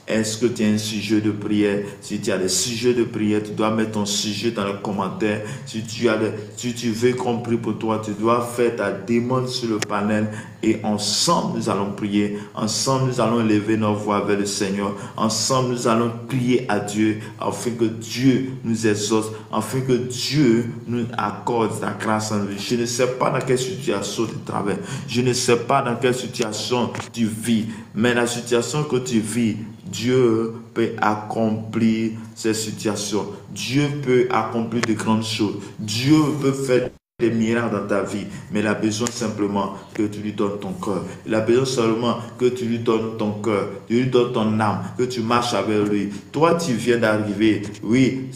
Est-ce que tu as un sujet de prière? Si tu as des sujets de prière, tu dois mettre ton sujet dans les commentaires. Si tu veux qu'on prie pour toi, tu dois faire ta demande sur le panel et ensemble nous allons prier. Ensemble nous allons lever nos voix vers le Seigneur. Ensemble nous allons prier à Dieu afin que Dieu nous exauce, afin que Dieu nous accorde sa grâce en nous. Je ne sais pas dans quelle situation tu travailles. Je ne sais pas dans quelle situation tu vis, mais la situation que tu vis, Dieu peut accomplir ces situations. Dieu peut accomplir de grandes choses. Dieu peut faire des miracles dans ta vie. Mais il a besoin simplement que tu lui donnes ton cœur. Il a besoin seulement que tu lui donnes ton cœur. Tu lui donnes ton âme. Que tu marches avec lui. Toi, tu viens d'arriver. Oui,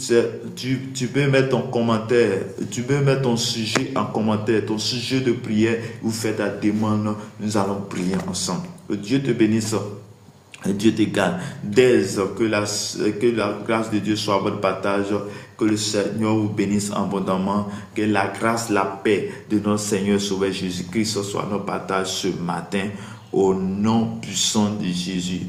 tu peux mettre ton commentaire. Tu peux mettre ton sujet en commentaire. Ton sujet de prière. Vous faites ta demande. Nous allons prier ensemble. Que Dieu te bénisse. Dieu te garde. Que la grâce de Dieu soit votre partage. Que le Seigneur vous bénisse abondamment. Que la grâce, la paix de notre Seigneur Sauveur Jésus-Christ soit notre partage ce matin. Au nom puissant de Jésus.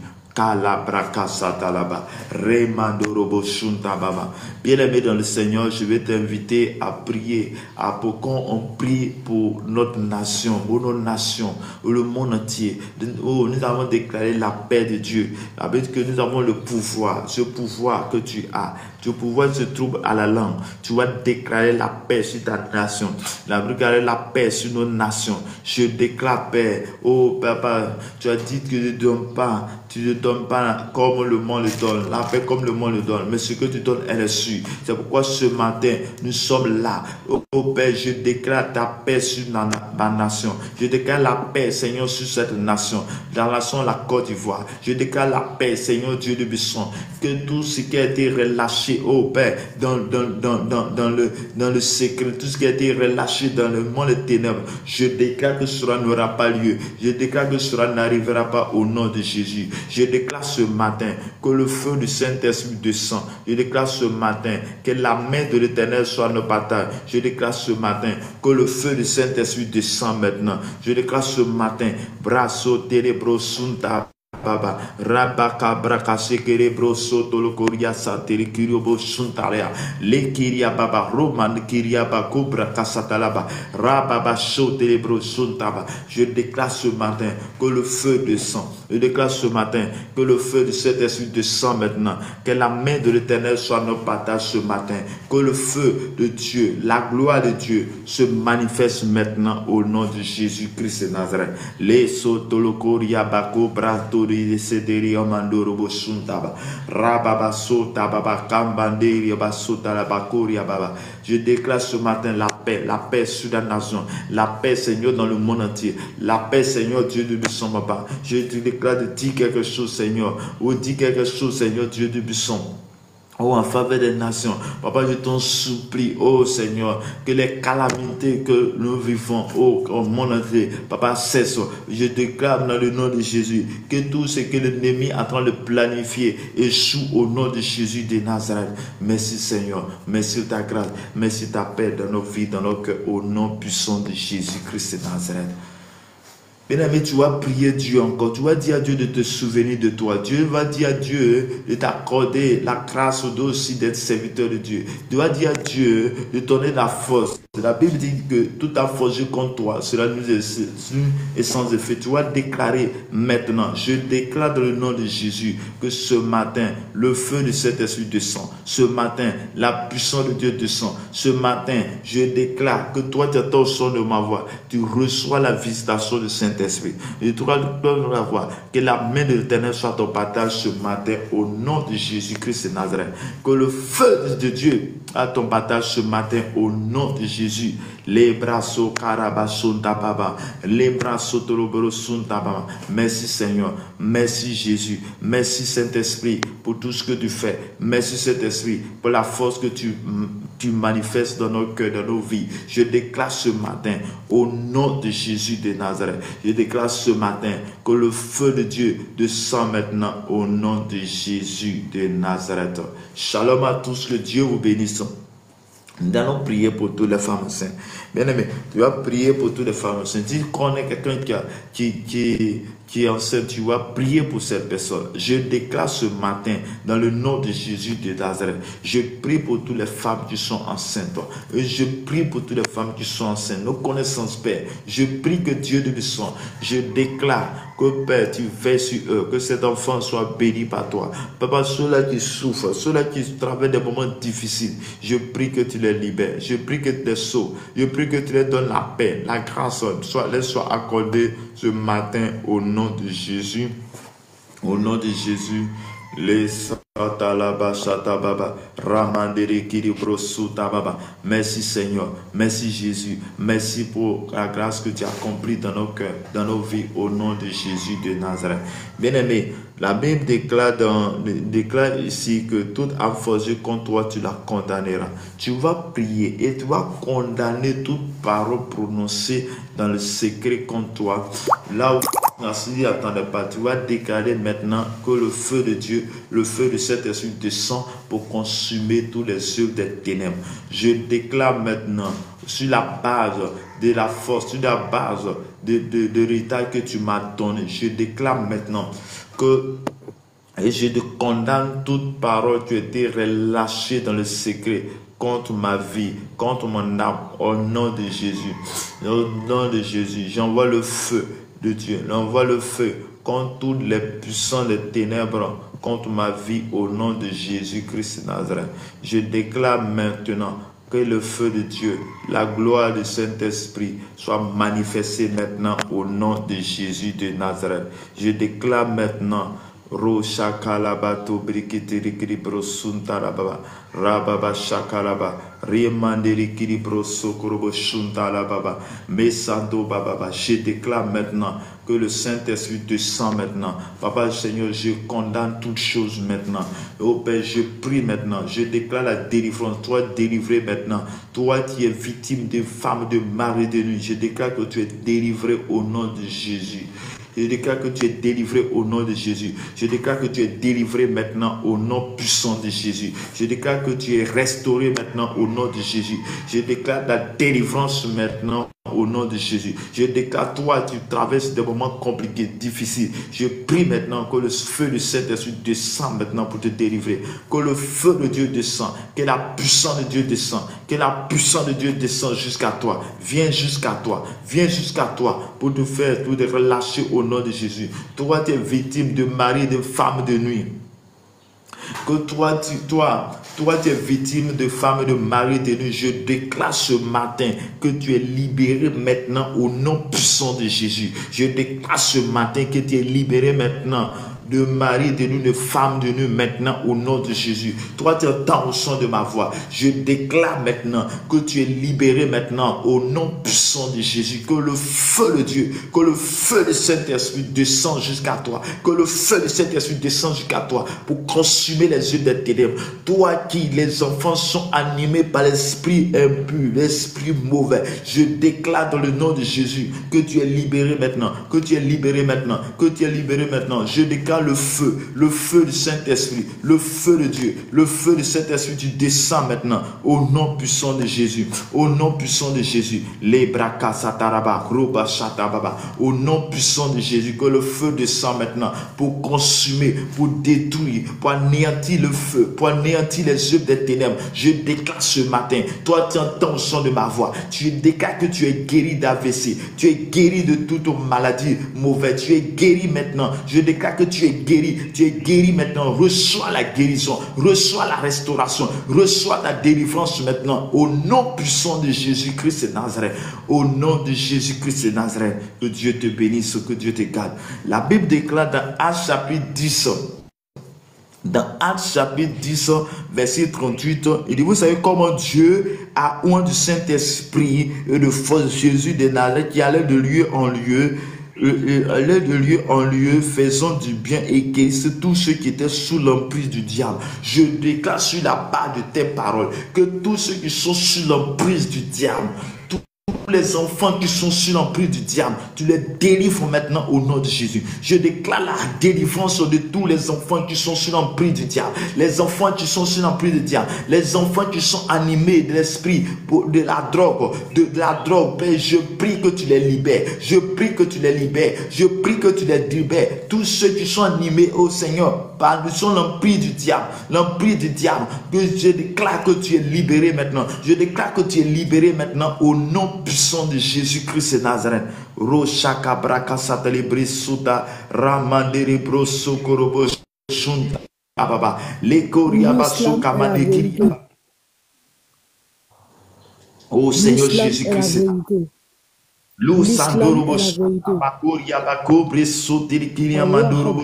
Bien-aimé dans le Seigneur, je vais t'inviter à prier, pour qu'on prie pour notre nation, pour nos nations, pour le monde entier. Nous avons déclaré la paix de Dieu. Ça veut dire que nous avons le pouvoir, ce pouvoir que tu as. Ce pouvoir se trouve à la langue. Tu vas déclarer la paix sur ta nation. Déclarer la paix sur nos nations. Je déclare paix. Oh papa, tu as dit que tu ne donnes pas. Tu ne donnes pas comme le monde le donne. La paix comme le monde le donne. Mais ce que tu donnes, elle est sûre. C'est pourquoi ce matin, nous sommes là. Oh Père, je déclare ta paix sur ma nation. Je déclare la paix, Seigneur, sur cette nation. Dans la nation, la Côte d'Ivoire. Je déclare la paix, Seigneur Dieu de Buisson. Que tout ce qui a été relâché, oh Père, dans le secret, tout ce qui a été relâché dans le monde des ténèbres, je déclare que cela n'aura pas lieu. Je déclare que cela n'arrivera pas au nom de Jésus. Je déclare ce matin que le feu du Saint-Esprit descend. Je déclare ce matin que la main de l'Éternel soit nos partages. Je déclare ce matin que le feu du Saint-Esprit descend maintenant. Je déclare ce matin, brasso terebro sunta. Baba rabaka braka sekerebro soto lokoria sateri kiriobo suntaria le kiria baba roman kiria bako braka satalaba rababa soterebro suntaba. Je déclare ce matin que le feu descend. Je déclare ce matin que le feu de cet esprit descend maintenant. Que la main de l'Éternel soit notre partage ce matin. Que le feu de Dieu, la gloire de Dieu se manifeste maintenant au nom de Jésus-Christ de Nazareth. Les soto lokoria bako brato de sederi amandoro bosuntaba rababa sota baba kambanderi basota la bakoria baba. Je déclare ce matin la paix sur la nation, la paix Seigneur dans le monde entier, la paix Seigneur Dieu de Buisson Baba. Je te déclare de dire quelque chose Seigneur, ou dis quelque chose Seigneur Dieu de Buisson. Oh, en faveur des nations. Papa, je t'en supplie, oh Seigneur, que les calamités que nous vivons, oh, au monde entier, Papa, cesse. Je déclare dans le nom de Jésus que tout ce que l'ennemi est en train de planifier échoue au nom de Jésus de Nazareth. Merci Seigneur, merci de ta grâce, merci de ta paix dans nos vies, dans nos cœurs, au nom puissant de Jésus-Christ de Nazareth. Bien-aimé, tu vas prier Dieu encore. Tu vas dire à Dieu de te souvenir de toi. Dieu va dire à Dieu de t'accorder la grâce aussi d'être serviteur de Dieu. Tu vas dire à Dieu de donner la force. La Bible dit que tout a forgé contre toi. Cela nous est sans effet. Tu vas déclarer maintenant. Je déclare dans le nom de Jésus que ce matin, le feu de cet esprit descend. Ce matin, la puissance de Dieu descend. Ce matin, je déclare que toi, tu entends le son de ma voix. Tu reçois la visitation du Saint-Esprit. Et tu vas voir que la main de l'Éternel soit ton partage ce matin au nom de Jésus-Christ de Nazareth. Que le feu de Dieu à ton partage ce matin au nom de Jésus. Les bras les bras merci Seigneur, merci Jésus, merci Saint-Esprit pour tout ce que tu fais. Merci Saint-Esprit pour la force que tu manifestes dans nos cœurs, dans nos vies. Je déclare ce matin au nom de Jésus de Nazareth. Je déclare ce matin que le feu de Dieu descend maintenant au nom de Jésus de Nazareth. Shalom à tous, que Dieu vous bénisse. Nous allons prier pour toutes les femmes enceintes. Bien aimé, tu vas prier pour toutes les femmes enceintes. Si tu connais quelqu'un qui est enceinte, tu vas prier pour cette personne. Je déclare ce matin, dans le nom de Jésus de Nazareth, je prie pour toutes les femmes qui sont enceintes. Et je prie pour toutes les femmes qui sont enceintes. Nos connaissances, Père. Je prie que Dieu de sang. Je déclare que, Père, tu veilles sur eux, que cet enfant soit béni par toi. Papa, ceux-là qui souffrent, ceux-là qui traversent des moments difficiles, je prie que tu les libères. Je prie que tu les sauves. Je prie que tu leur donnes la paix, la grâce, les soit accordée ce matin au nom de Jésus. Au nom de Jésus. Les satalaba satababa ramandere kiribrosutababa. Merci Seigneur, merci Jésus, merci pour la grâce que tu as accomplie dans nos cœurs, dans nos vies, au nom de Jésus de Nazareth. Bien-aimé, la Bible déclare ici que toute âme forgée contre toi, tu la condamneras. Tu vas prier et tu vas condamner toute parole prononcée dans le secret contre toi. Là où tu n'attendais pas, tu vas déclarer maintenant que le feu de Dieu, le feu de cet esprit descend pour consumer tous les œuvres des ténèbres. Je déclare maintenant, sur la base de la force, sur la base de l'héritage que tu m'as donné, je déclare maintenant que et je te condamne toute parole qui a été relâchée dans le secret contre ma vie, contre mon âme, au nom de Jésus. Au nom de Jésus, j'envoie le feu de Dieu, j'envoie le feu contre toutes les puissances des ténèbres, contre ma vie, au nom de Jésus-Christ de Nazareth. Je déclare maintenant que le feu de Dieu, la gloire du Saint-Esprit soit manifestée maintenant au nom de Jésus de Nazareth. Je déclare maintenant Rosha kalabato brikitiri kiribro suntarababa rababa shakalaba riemandiri kiribro sokorobo suntarababa mesando bababa. Je déclare maintenant que le Saint-Esprit descend maintenant. Papa Seigneur, je condamne toutes choses maintenant. Oh Père, je prie maintenant. Je déclare la délivrance. Toi délivré maintenant. Toi qui es victime de femmes, de mari, de nuit. Je déclare que tu es délivré au nom de Jésus. Je déclare que tu es délivré au nom de Jésus. Je déclare que tu es délivré maintenant au nom puissant de Jésus. Je déclare que tu es restauré maintenant au nom de Jésus. Je déclare la délivrance maintenant au nom de Jésus. Je déclare, toi, tu traverses des moments compliqués, difficiles. Je prie maintenant que le feu du Saint-Esprit descend maintenant pour te délivrer. Que le feu de Dieu descend. Que la puissance de Dieu descend. Que la puissance de Dieu descend jusqu'à toi. Viens jusqu'à toi. Viens jusqu'à toi pour te faire, pour te relâcher au nom de Jésus. Toi, tu es victime de mari, de femme de nuit. Que toi, tu es victime de femme, de mari, de nuit. Je déclare ce matin que tu es libéré maintenant au nom puissant de Jésus. Je déclare ce matin que tu es libéré maintenant de mari de nous, de femme de nous maintenant au nom de Jésus. Toi, tu entends au son de ma voix. Je déclare maintenant que tu es libéré maintenant au nom puissant de Jésus. Que le feu de Dieu, que le feu du Saint-Esprit descend jusqu'à toi. Que le feu du Saint-Esprit descend jusqu'à toi pour consumer les yeux des ténèbres. Toi qui, les enfants, sont animés par l'esprit impur, l'esprit mauvais. Je déclare dans le nom de Jésus que tu es libéré maintenant, que tu es libéré maintenant, que tu es libéré maintenant. Je déclare le feu du Saint-Esprit, le feu de Dieu, le feu du Saint-Esprit, tu descends maintenant au nom puissant de Jésus, au nom puissant de Jésus. Au nom puissant de Jésus, que le feu descend maintenant pour consumer, pour détruire, pour anéantir le feu, pour anéantir les œuvres des ténèbres. Je déclare ce matin, toi tu entends le son de ma voix, tu déclares que tu es guéri d'AVC, tu es guéri de toute maladie mauvaise, tu es guéri maintenant. Je déclare que tu es guéri maintenant. Reçois la guérison, reçois la restauration, reçois ta délivrance maintenant au nom puissant de Jésus-Christ de Nazareth. Au nom de Jésus-Christ de Nazareth, que Dieu te bénisse, que Dieu te garde. La Bible déclare dans Actes chapitre 10, dans Actes chapitre 10, verset 38, il dit, vous savez comment Dieu a oint du Saint-Esprit et de force Jésus de Nazareth qui allait de lieu en lieu, faisant du bien et guérissant tous ceux qui étaient sous l'emprise du diable. Je déclare sur la base de tes paroles que tous ceux qui sont sous l'emprise du diable, tous les enfants qui sont sous l'emprise du diable, tu les délivres maintenant au nom de Jésus. Je déclare la délivrance de tous les enfants qui sont sous l'emprise du diable, les enfants qui sont sous l'emprise du diable, les enfants qui sont animés de l'esprit, de la drogue, Père, je prie que tu les libères, je prie que tu les libères, je prie que tu les libères. Tous ceux qui sont animés au Seigneur par l'emprise du diable, que je déclare que tu es libéré maintenant. Je déclare que tu es libéré maintenant au nom puissant de Jésus-Christ de Nazareth. Roshaka braka satalibre suta ramandere broso korobo shunta baba le koria baso kamane. Oh Seigneur Jésus-Christ. Lou sandorobo bakoria bakobre soterikiria mandorobo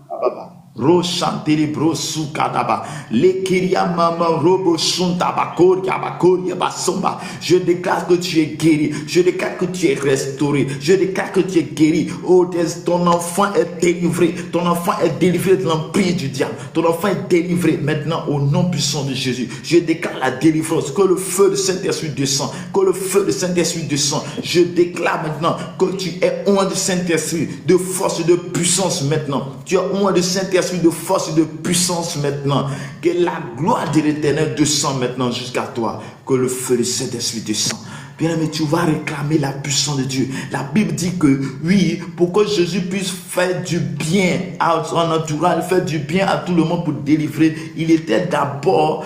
baba. Rochantele brosu kadaba lekeria mama robo shunta bakoria basomba. Je déclare que tu es guéri, je déclare que tu es restauré, je déclare que tu es guéri. Oh, ton enfant est délivré, ton enfant est délivré de l'emprise du diable, ton enfant est délivré maintenant au nom puissant de Jésus. Je déclare la délivrance, que le feu de Saint-Esprit descend, que le feu de Saint-Esprit descend. Je déclare maintenant que tu es oint de Saint-Esprit, de force et de puissance maintenant. Tu es oint de Saint-Esprit, de force et de puissance maintenant. Que la gloire de l'Éternel descend maintenant jusqu'à toi. Que le feu de Saint-Esprit descend. Bien-aimé, tu vas réclamer la puissance de Dieu. La Bible dit que oui, pour que Jésus puisse faire du bien à son entourage, faire du bien à tout le monde pour délivrer, il était d'abord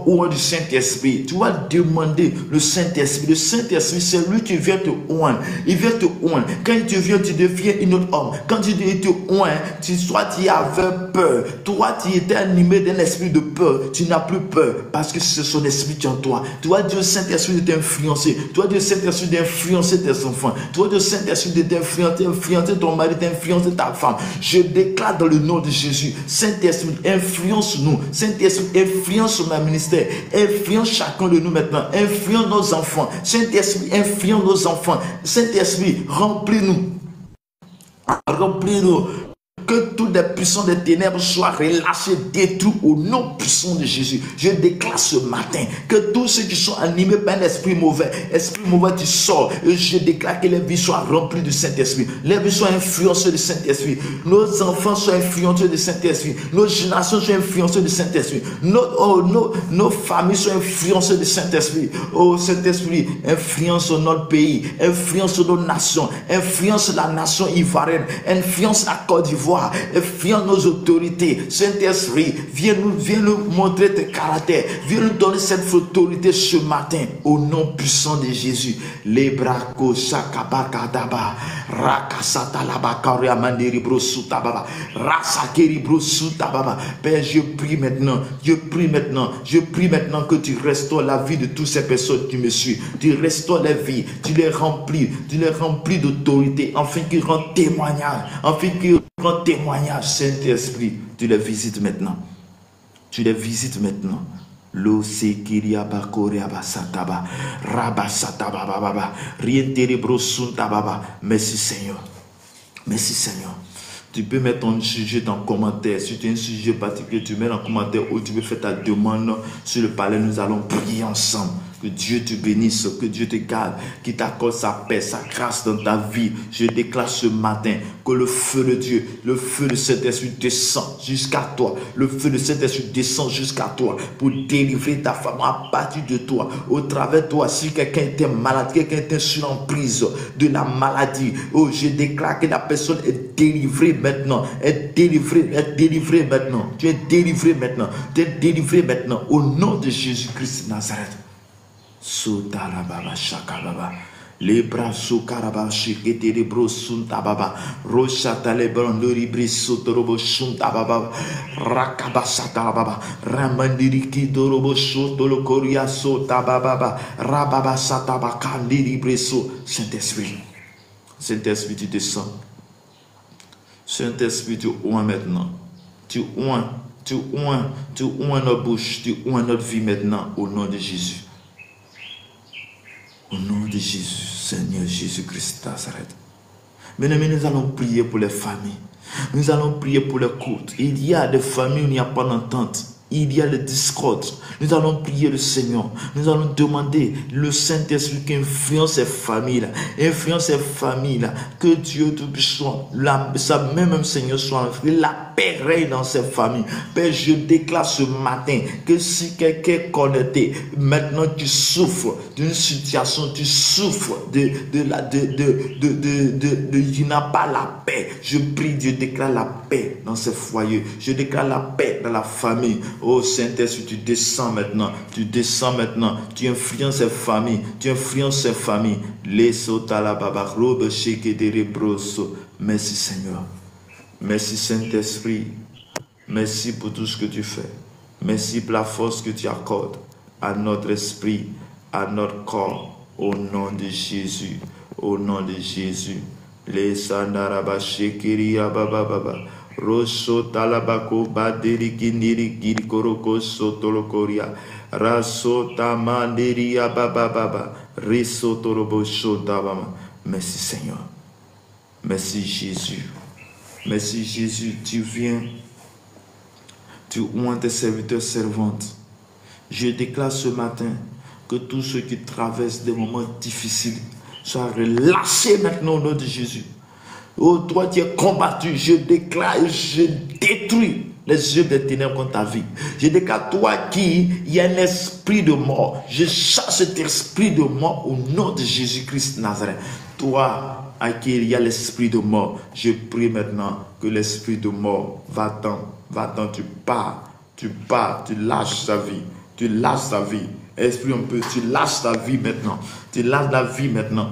oint du Saint-Esprit. Tu vas demander le Saint-Esprit. Le Saint-Esprit, c'est lui qui vient te oindre. Il vient te oindre. Quand il te vient, tu deviens une autre homme. Quand il te oint, toi tu avais peur. Toi, tu étais animé d'un esprit de peur. Tu n'as plus peur parce que c'est son esprit qui est en toi. Tu vas dire au Saint-Esprit de t'influencer. Tu vas dire au Saint-Esprit d'influencer tes enfants. Tu vas dire au Saint-Esprit de t'influencer ton mari, d'influencer ta femme. Je déclare dans le nom de Jésus, Saint-Esprit, influence-nous. Saint-Esprit, influence ma ministère. Influence chacun de nous maintenant. Influence nos enfants. Saint-Esprit, influence nos enfants. Saint-Esprit, remplis-nous. Remplis-nous. Que toutes les puissances des ténèbres soient relâchées, détruites au nom puissant de Jésus. Je déclare ce matin que tous ceux qui sont animés par un esprit mauvais, tu sors. Et je déclare que les vies soient remplies du Saint-Esprit. Les vies soient influencées du Saint-Esprit. Nos enfants soient influencés du Saint-Esprit. Nos générations soient influencées du Saint-Esprit. Nos familles soient influencées du Saint-Esprit. Oh Saint-Esprit, influence notre pays, influence nos nations, influence la nation ivoirienne, influence la Côte d'Ivoire. Influence nos autorités. Saint-Esprit, viens nous montrer tes caractères. Viens nous donner cette autorité ce matin au nom puissant de Jésus. Les bracos sakabakadaba rakasatalabakaria mandiri brosutababa rasakeri brosutababa. Père, je prie maintenant que tu restaures la vie de toutes ces personnes qui me suivent. Tu restaures les vies, tu les remplis d'autorité, afin qu'ils rendent témoignage, afin qu'ils grands témoignages, Saint-Esprit, tu les visites maintenant. Tu les visites maintenant. Lo sekiria bakoria basataba rabasataba baba rienterebro suntababa. Merci Seigneur. Merci Seigneur. Tu peux mettre ton sujet en commentaire. Si tu as un sujet particulier, tu mets en commentaire ou tu peux faire ta demande sur le palais. Nous allons prier ensemble. Que Dieu te bénisse, que Dieu te garde, qu'il t'accorde sa paix, sa grâce dans ta vie. Je déclare ce matin que le feu de Dieu, le feu de Saint-Esprit descend jusqu'à toi. Le feu de Saint-Esprit descend jusqu'à toi pour délivrer ta femme à partir de toi, au travers de toi. Si quelqu'un était malade, quelqu'un était sur l'emprise de la maladie, oh, je déclare que la personne est délivrée maintenant. Est délivrée maintenant. Tu es délivré maintenant. Tu es délivré maintenant au nom de Jésus-Christ de Nazareth. Sotarababa shakababa. Les bras sokaraba shikete les bros suntababa. Roshata les brandori brisotorobo suntababa. Rakabasatababa. Ramandiriki dorobo sotolo koria sotababa. Rababa sataba kandiri briso. Saint-Esprit. Saint-Esprit, tu descends. Saint-Esprit, tu oins maintenant. Tu oins notre bouche. Tu oins notre vie maintenant au nom de Jésus. Au nom de Jésus, Seigneur Jésus-Christ Nazareth. Maintenant, nous allons prier pour les familles. Nous allons prier pour les couples. Il y a des familles où il n'y a pas d'entente. Il y a le discorde. Nous allons prier le Seigneur. Nous allons demander le Saint-Esprit qui influence ces familles-là. Influence ces familles-là. Que Dieu Tout-Puissant, même Seigneur soit la paix règne dans ces familles. Père, je déclare ce matin que si quelqu'un est connecté, maintenant tu souffres d'une situation, tu souffres tu n'as pas la paix. Je prie, Dieu déclare la paix dans ces foyers. Je déclare la paix dans la famille. Oh Saint-Esprit, tu descends maintenant. Tu descends maintenant. Tu influences ces familles. Tu influences ces familles. Les sotalababarobe shekedere-broso. Merci Seigneur. Merci Saint-Esprit. Merci pour tout ce que tu fais. Merci pour la force que tu accordes à notre esprit, à notre corps. Au nom de Jésus. Au nom de Jésus. Les sandaraba shekiria bababa. Rosso talabako badiri kiniri girikoroko sotolokoria. Raso tamandiria bababa. Riso torobo shotabama. Merci Seigneur. Merci Jésus. Merci Jésus, tu viens, tu oins tes serviteurs servantes. Je déclare ce matin que tous ceux qui traversent des moments difficiles soient relâchés maintenant au nom de Jésus. Oh, toi qui es combattu, je déclare et je détruis les yeux des ténèbres contre ta vie. Je déclare toi qui y a un esprit de mort. Je chasse cet esprit de mort au nom de Jésus-Christ de Nazareth. Toi à qui il y a l'esprit de mort, je prie maintenant que l'esprit de mort va-t'en, tu pars, tu lâches ta vie, Esprit, tu lâches ta vie maintenant,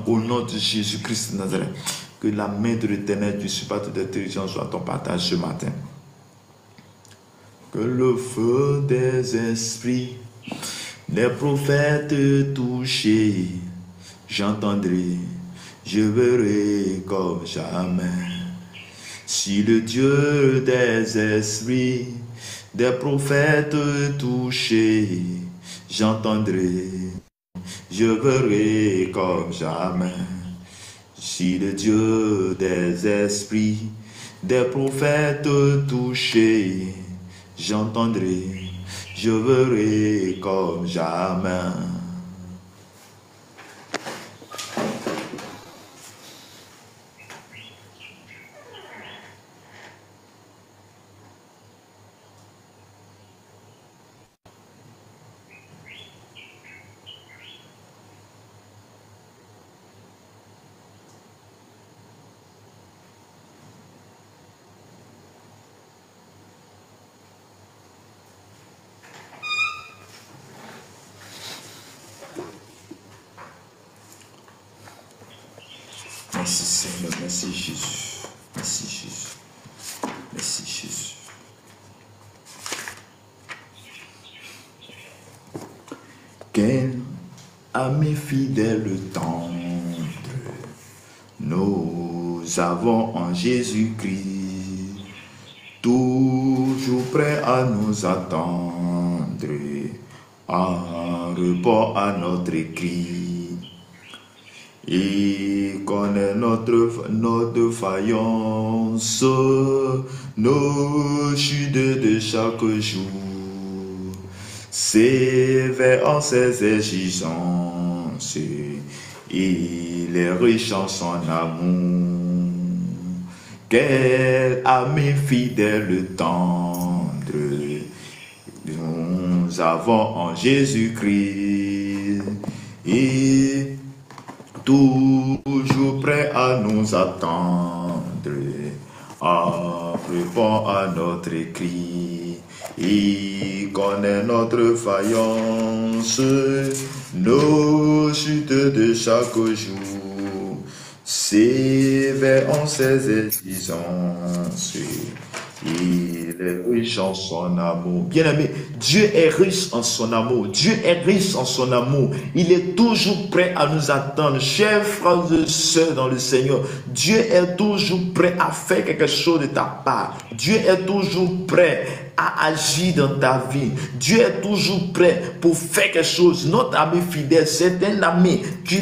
au nom de Jésus-Christ de Nazareth. Que la main de l'Éternel du supérieur d'intelligence soit ton partage ce matin. Que le feu des esprits, des prophètes touchés, j'entendrai, je verrai comme jamais. Si le Dieu des esprits, des prophètes touchés, j'entendrai, je verrai comme jamais. Si le Dieu des esprits, des prophètes touchés, j'entendrai, je verrai comme jamais. Merci Seigneur, merci Jésus, merci Jésus, merci Jésus. Quel ami fidèle tendre nous avons en Jésus-Christ. toujours prêt à nous attendre, en report à notre cri. Il connaît notre faillance, nos chutes de chaque jour. Sévère en ses exigences, il est riche en son amour. Quel ami fidèle tendre nous avons en Jésus-Christ. Et toujours prêt à nous attendre, en répond à notre cri. Il connaît notre faillance, nos chutes de chaque jour. Sévère en ses exigences, il est riche en son amour. Bien-aimé, Dieu est riche en son amour. Dieu est riche en son amour. Il est toujours prêt à nous attendre. Chers frères et sœurs dans le Seigneur, Dieu est toujours prêt à faire quelque chose de ta part. Dieu est toujours prêt à agir dans ta vie. Dieu est toujours prêt pour faire quelque chose. Notre ami fidèle, c'est un ami qui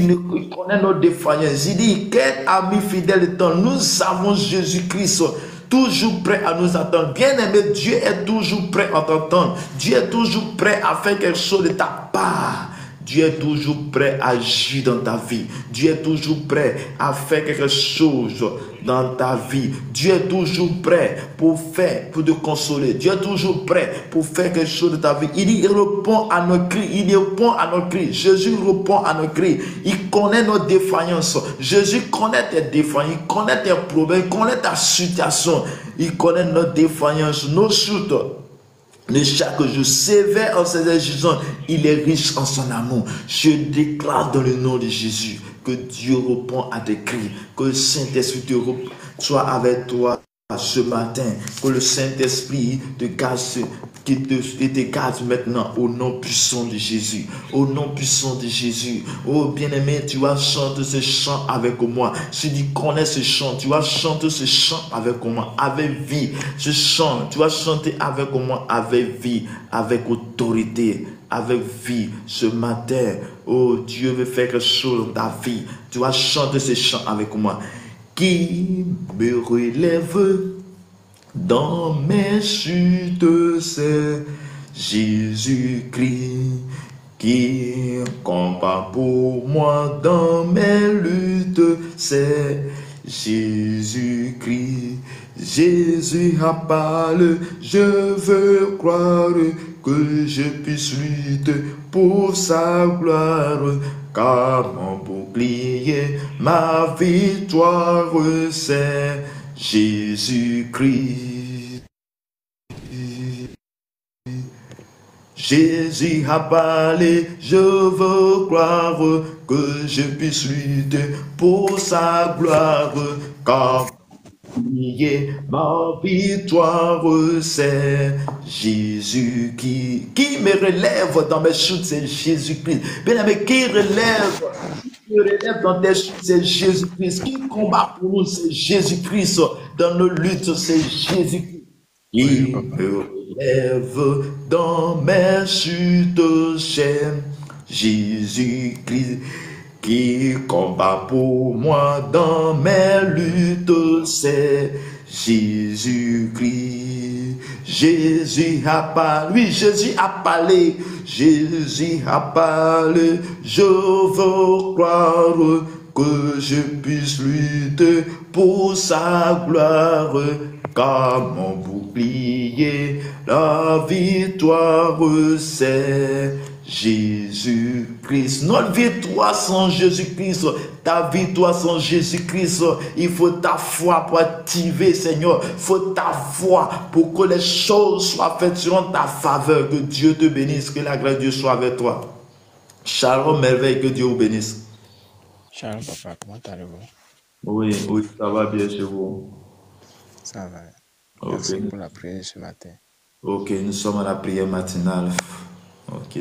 connaît nos défaillances. Il dit, quel ami fidèle est-on? Nous avons Jésus-Christ, toujours prêt à nous attendre. Bien-aimé, Dieu est toujours prêt à t'entendre. Dieu est toujours prêt à faire quelque chose de ta part. Dieu est toujours prêt à agir dans ta vie. Dieu est toujours prêt à faire quelque chose dans ta vie. Dieu est toujours prêt pour te consoler. Dieu est toujours prêt pour faire quelque chose de ta vie. Il répond à nos cris. Il répond à nos cris. Jésus répond à nos cris. Il connaît nos défaillances. Jésus connaît tes défaillances. Il connaît tes problèmes. Il connaît ta situation. Il connaît nos défaillances, nos chutes. De chaque jour, sévère en ses exigences, il est riche en son amour. Je déclare dans le nom de Jésus que Dieu répond à tes cris, que le Saint-Esprit soit avec toi ce matin, que le Saint-Esprit te garde, te garde maintenant au nom puissant de Jésus. Au nom puissant de Jésus. Oh bien-aimé, tu vas chanter ce chant avec moi. Si tu connais ce chant, tu vas chanter ce chant avec moi, avec vie. Ce chant, tu vas chanter avec moi, avec vie, avec autorité, avec vie. Ce matin, oh Dieu veut faire quelque chose dans ta vie. Tu vas chanter ce chant avec moi. Qui me relève dans mes chutes, c'est Jésus-Christ. Qui combat pour moi dans mes luttes, c'est Jésus-Christ. Jésus a parlé, je veux croire que je puisse lutter pour sa gloire. Car mon bouclier, ma victoire, c'est Jésus-Christ. Jésus a parlé, je veux croire que je puisse lutter pour sa gloire. Car ma victoire, c'est Jésus qui me relève dans mes chutes, c'est Jésus-Christ. Bien-aimé, qui me relève dans tes chutes, c'est Jésus-Christ. Qui combat pour nous, c'est Jésus-Christ. Dans nos luttes, c'est Jésus-Christ. Qui me relève dans mes chutes, c'est Jésus-Christ. Qui combat pour moi dans mes luttes, c'est Jésus-Christ. Jésus a parlé, oui, Jésus a parlé, Jésus a parlé, je veux croire que je puisse lutter pour sa gloire, car mon bouclier, la victoire, c'est Jésus-Christ. Notre victoire sans Jésus-Christ, ta victoire sans Jésus-Christ, il faut ta foi pour activer, Seigneur. Il faut ta foi pour que les choses soient faites sur ta faveur. Que Dieu te bénisse, que la grâce de Dieu soit avec toi. Shalom, merveille, que Dieu vous bénisse. Shalom, papa, comment allez-vous? Oui, ça va bien chez vous. Ça va. Merci pour la prière ce matin. Ok, nous sommes à la prière matinale. Ok.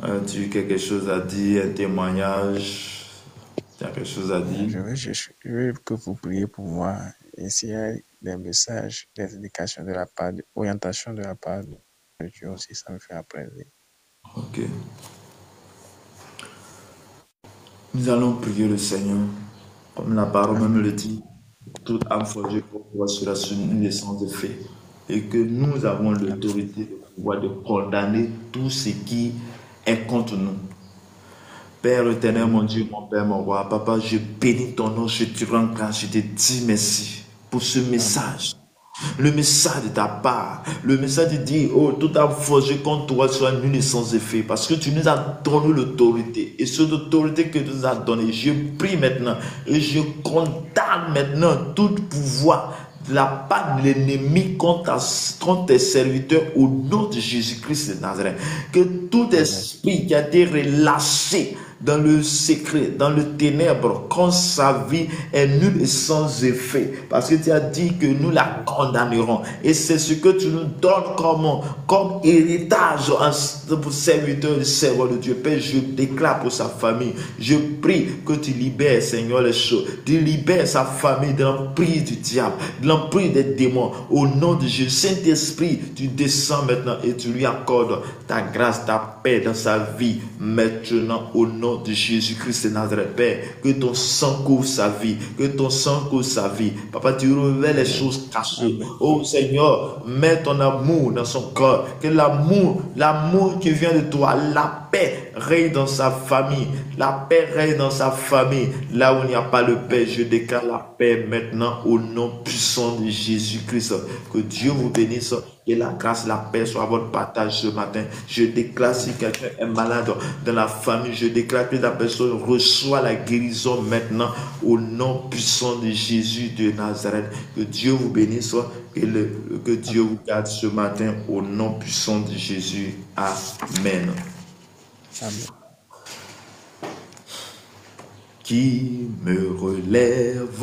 As-tu quelque chose à dire, un témoignage? Tu as quelque chose à dire? Je veux que vous priez pour moi Et s'il y a des messages, des indications de la part, orientation de la part de Dieu aussi, ça me fait apprendre. Ok. Nous allons prier le Seigneur. Comme la parole même le dit, toute âme forgée pour toi sera sur une naissance de fait. Et que nous avons l'autorité, le pouvoir de condamner tout ce qui est contre nous. Père éternel, mon Dieu, mon Père, mon roi, Papa, je bénis ton nom, je te rends grâce, je te dis merci pour ce message. Le message de ta part, le message de dire, oh, tout a forgé contre toi soit nul et sans effet, parce que tu nous as donné l'autorité, et cette autorité que tu nous as donnée, je prie maintenant, et je condamne maintenant tout pouvoir de la part de l'ennemi contre tes serviteurs au nom de Jésus-Christ de Nazareth. Que tout esprit qui a été relâché dans le secret, dans le ténèbre, quand sa vie est nulle et sans effet. Parce que tu as dit que nous la condamnerons. Et c'est ce que tu nous donnes comme héritage pour serviteur du serveur de Dieu. Père, je déclare pour sa famille. Je prie que tu libères, Seigneur, les choses. Tu libères sa famille de l'emprise du diable, de l'emprise des démons. Au nom de Jésus, Saint-Esprit, tu descends maintenant et tu lui accordes ta grâce, ta paix dans sa vie. Maintenant, au nom de Jésus-Christ de Nazareth, Père, que ton sang couvre sa vie, que ton sang couvre sa vie. Papa, tu révèles les choses cachées. Oh Seigneur, mets ton amour dans son corps, que l'amour qui vient de toi, la paix règne dans sa famille, la paix règne dans sa famille. Là où il n'y a pas de paix, je déclare la paix maintenant au nom puissant de Jésus-Christ. Que Dieu vous bénisse. Et la grâce, la paix soit votre partage ce matin. Je déclare si quelqu'un est malade dans la famille, je déclare que la personne reçoit la guérison maintenant au nom puissant de Jésus de Nazareth. Que Dieu vous bénisse et que Dieu vous garde ce matin au nom puissant de Jésus. Amen. Amen. Qui me relève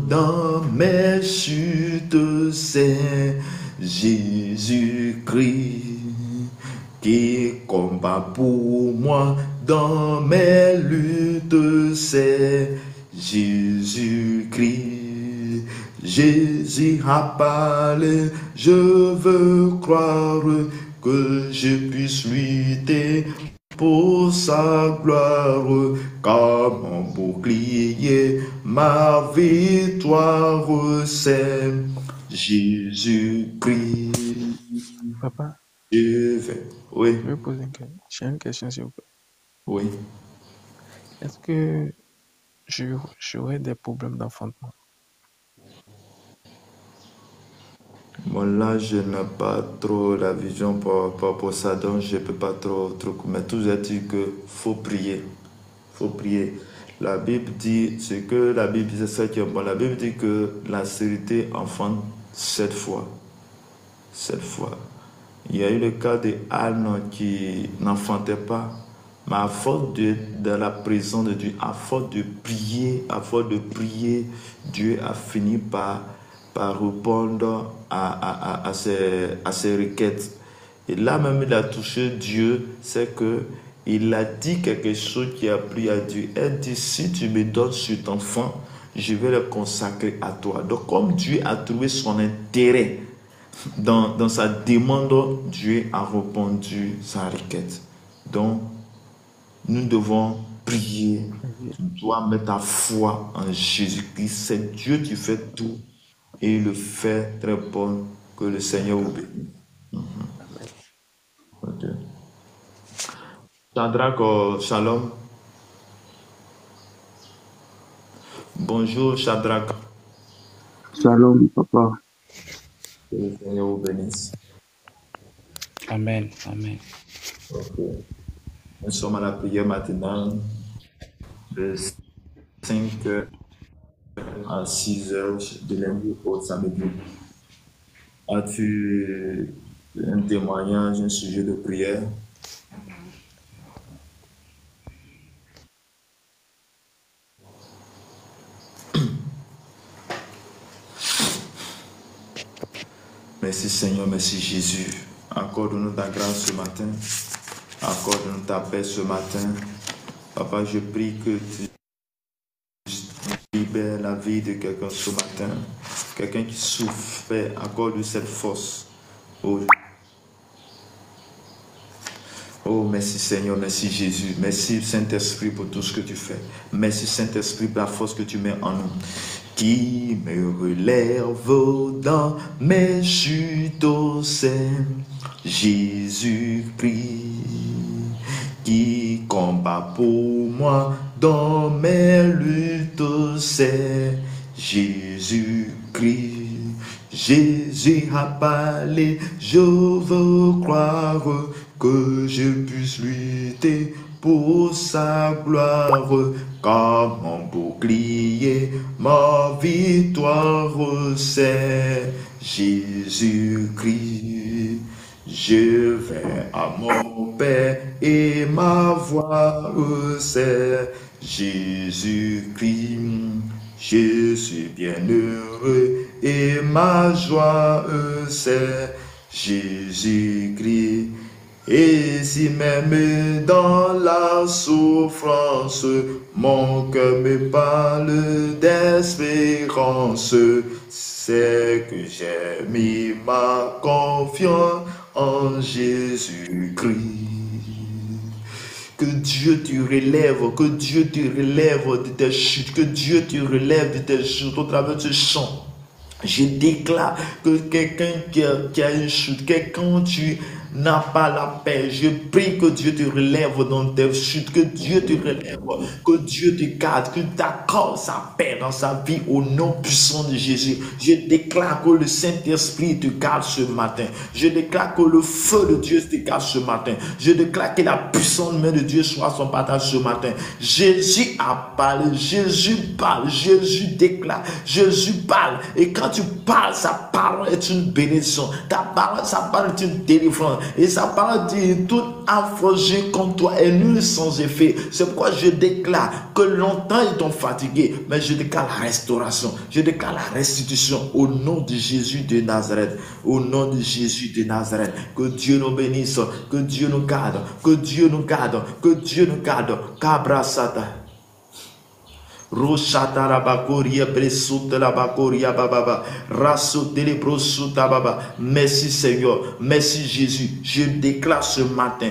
dans mes chutes, c'est Jésus-Christ, qui combat pour moi dans mes luttes, c'est Jésus-Christ. Jésus a parlé, je veux croire que je puisse lutter pour sa gloire, comme mon bouclier, ma victoire, c'est Jésus-Christ. Papa, Je vais. Oui. je vais poser une question. J'ai une question, s'il vous plaît. Oui. Est-ce que j'aurais des problèmes d'enfantement? Bon, là, je n'ai pas trop la vision pour ça, donc je ne peux pas trop. Mais tout est dit qu'il faut prier. Faut prier. La Bible dit, ce que la Bible dit, c'est ça qui est bon. La Bible dit que la stérilité enfante 7 fois. 7 fois. Il y a eu le cas de Anne qui n'enfantait pas. Mais à force de la présence de Dieu, à force de prier, Dieu a fini par répondre à ses requêtes. Et là même, il a touché Dieu, c'est que il a dit quelque chose qui a plu à Dieu. Elle dit, si tu me donnes cet enfant, je vais le consacrer à toi. Donc comme Dieu a trouvé son intérêt dans sa demande, Dieu a répondu sa requête. Donc, nous devons prier. Tu dois mettre ta foi en Jésus-Christ. C'est Dieu qui fait tout et il le fait très bon. Que le Seigneur vous bénisse. Okay. Shadrach, shalom. Bonjour, Shadrach. Shalom, papa. Que le Seigneur vous bénisse. Amen. Amen. Okay. Nous sommes à la prière maintenant de 5 à 6 heures de lundi au samedi. As-tu un témoignage, un sujet de prière? Merci Seigneur, merci Jésus. Accorde-nous ta grâce ce matin. Accorde-nous ta paix ce matin. Papa, je prie que tu libères la vie de quelqu'un ce matin. Quelqu'un qui souffre, Père, accorde cette force. Oh, merci Seigneur, merci Jésus, merci Saint-Esprit pour tout ce que tu fais. Merci Saint-Esprit pour la force que tu mets en nous. Qui me relève dans mes chutes au sein, Jésus-Christ. Qui combat pour moi dans mes luttes, c'est Jésus-Christ. Jésus a parlé, je veux croire que je puisse lutter pour sa gloire, car mon bouclier, ma victoire, c'est Jésus-Christ. Je vais à mon Père et ma voix, c'est Jésus-Christ. Je suis bien heureux et ma joie, c'est Jésus-Christ. Et si même dans la souffrance, mon cœur me parle d'espérance, c'est que j'ai mis ma confiance en Jésus-Christ. Que Dieu te relève, que Dieu te relève de tes chutes, que Dieu te relève de tes chutes au travers de ce chant. Je déclare que quelqu'un qui a une chute, quelqu'un tu n'as pas la paix, je prie que Dieu te relève dans tes chutes, que Dieu te relève, que Dieu te garde, que tu accordes sa paix dans sa vie au nom puissant de Jésus. Je déclare que le Saint-Esprit te garde ce matin. Je déclare que le feu de Dieu te garde ce matin. Je déclare que la puissante main de Dieu soit son partage ce matin. Jésus a parlé, Jésus parle, Jésus déclare, Jésus parle. Et quand tu parles, sa parole est une bénédiction. Ta parole, sa parole est une délivrance. Et sa parole dit, tout affligé contre toi est nul sans effet. C'est pourquoi je déclare que longtemps ils t'ont fatigué, mais je déclare la restauration. Je déclare la restitution au nom de Jésus de Nazareth. Au nom de Jésus de Nazareth. Que Dieu nous bénisse, que Dieu nous garde, que Dieu nous garde, que Dieu nous garde. Kabrasata. Roshata la bakoria bresuta la bakoria bababa rasote les brosuta baba. Merci Seigneur, merci Jésus. Je déclare ce matin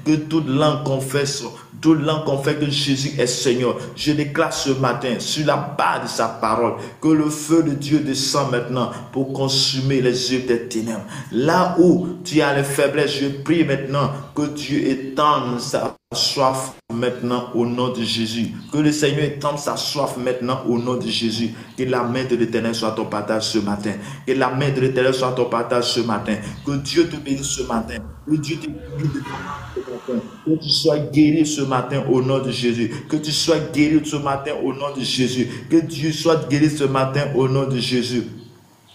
que toute langue confesse, que Jésus est Seigneur. Je déclare ce matin sur la base de sa parole que le feu de Dieu descend maintenant pour consumer les œuvres des ténèbres. Là où tu as les faiblesses, je prie maintenant que Dieu étende sa soif maintenant au nom de Jésus. Que le Seigneur étende sa soif maintenant au nom de Jésus. Que la main de l'Éternel soit ton partage ce matin. Que la main de l'Éternel soit ton partage ce matin. Que Dieu te bénisse ce matin. Que Dieu te bénisse ce matin. Que tu sois guéri ce matin au nom de Jésus. Que tu sois guéri ce matin au nom de Jésus. Que Dieu soit guéri ce matin au nom de Jésus.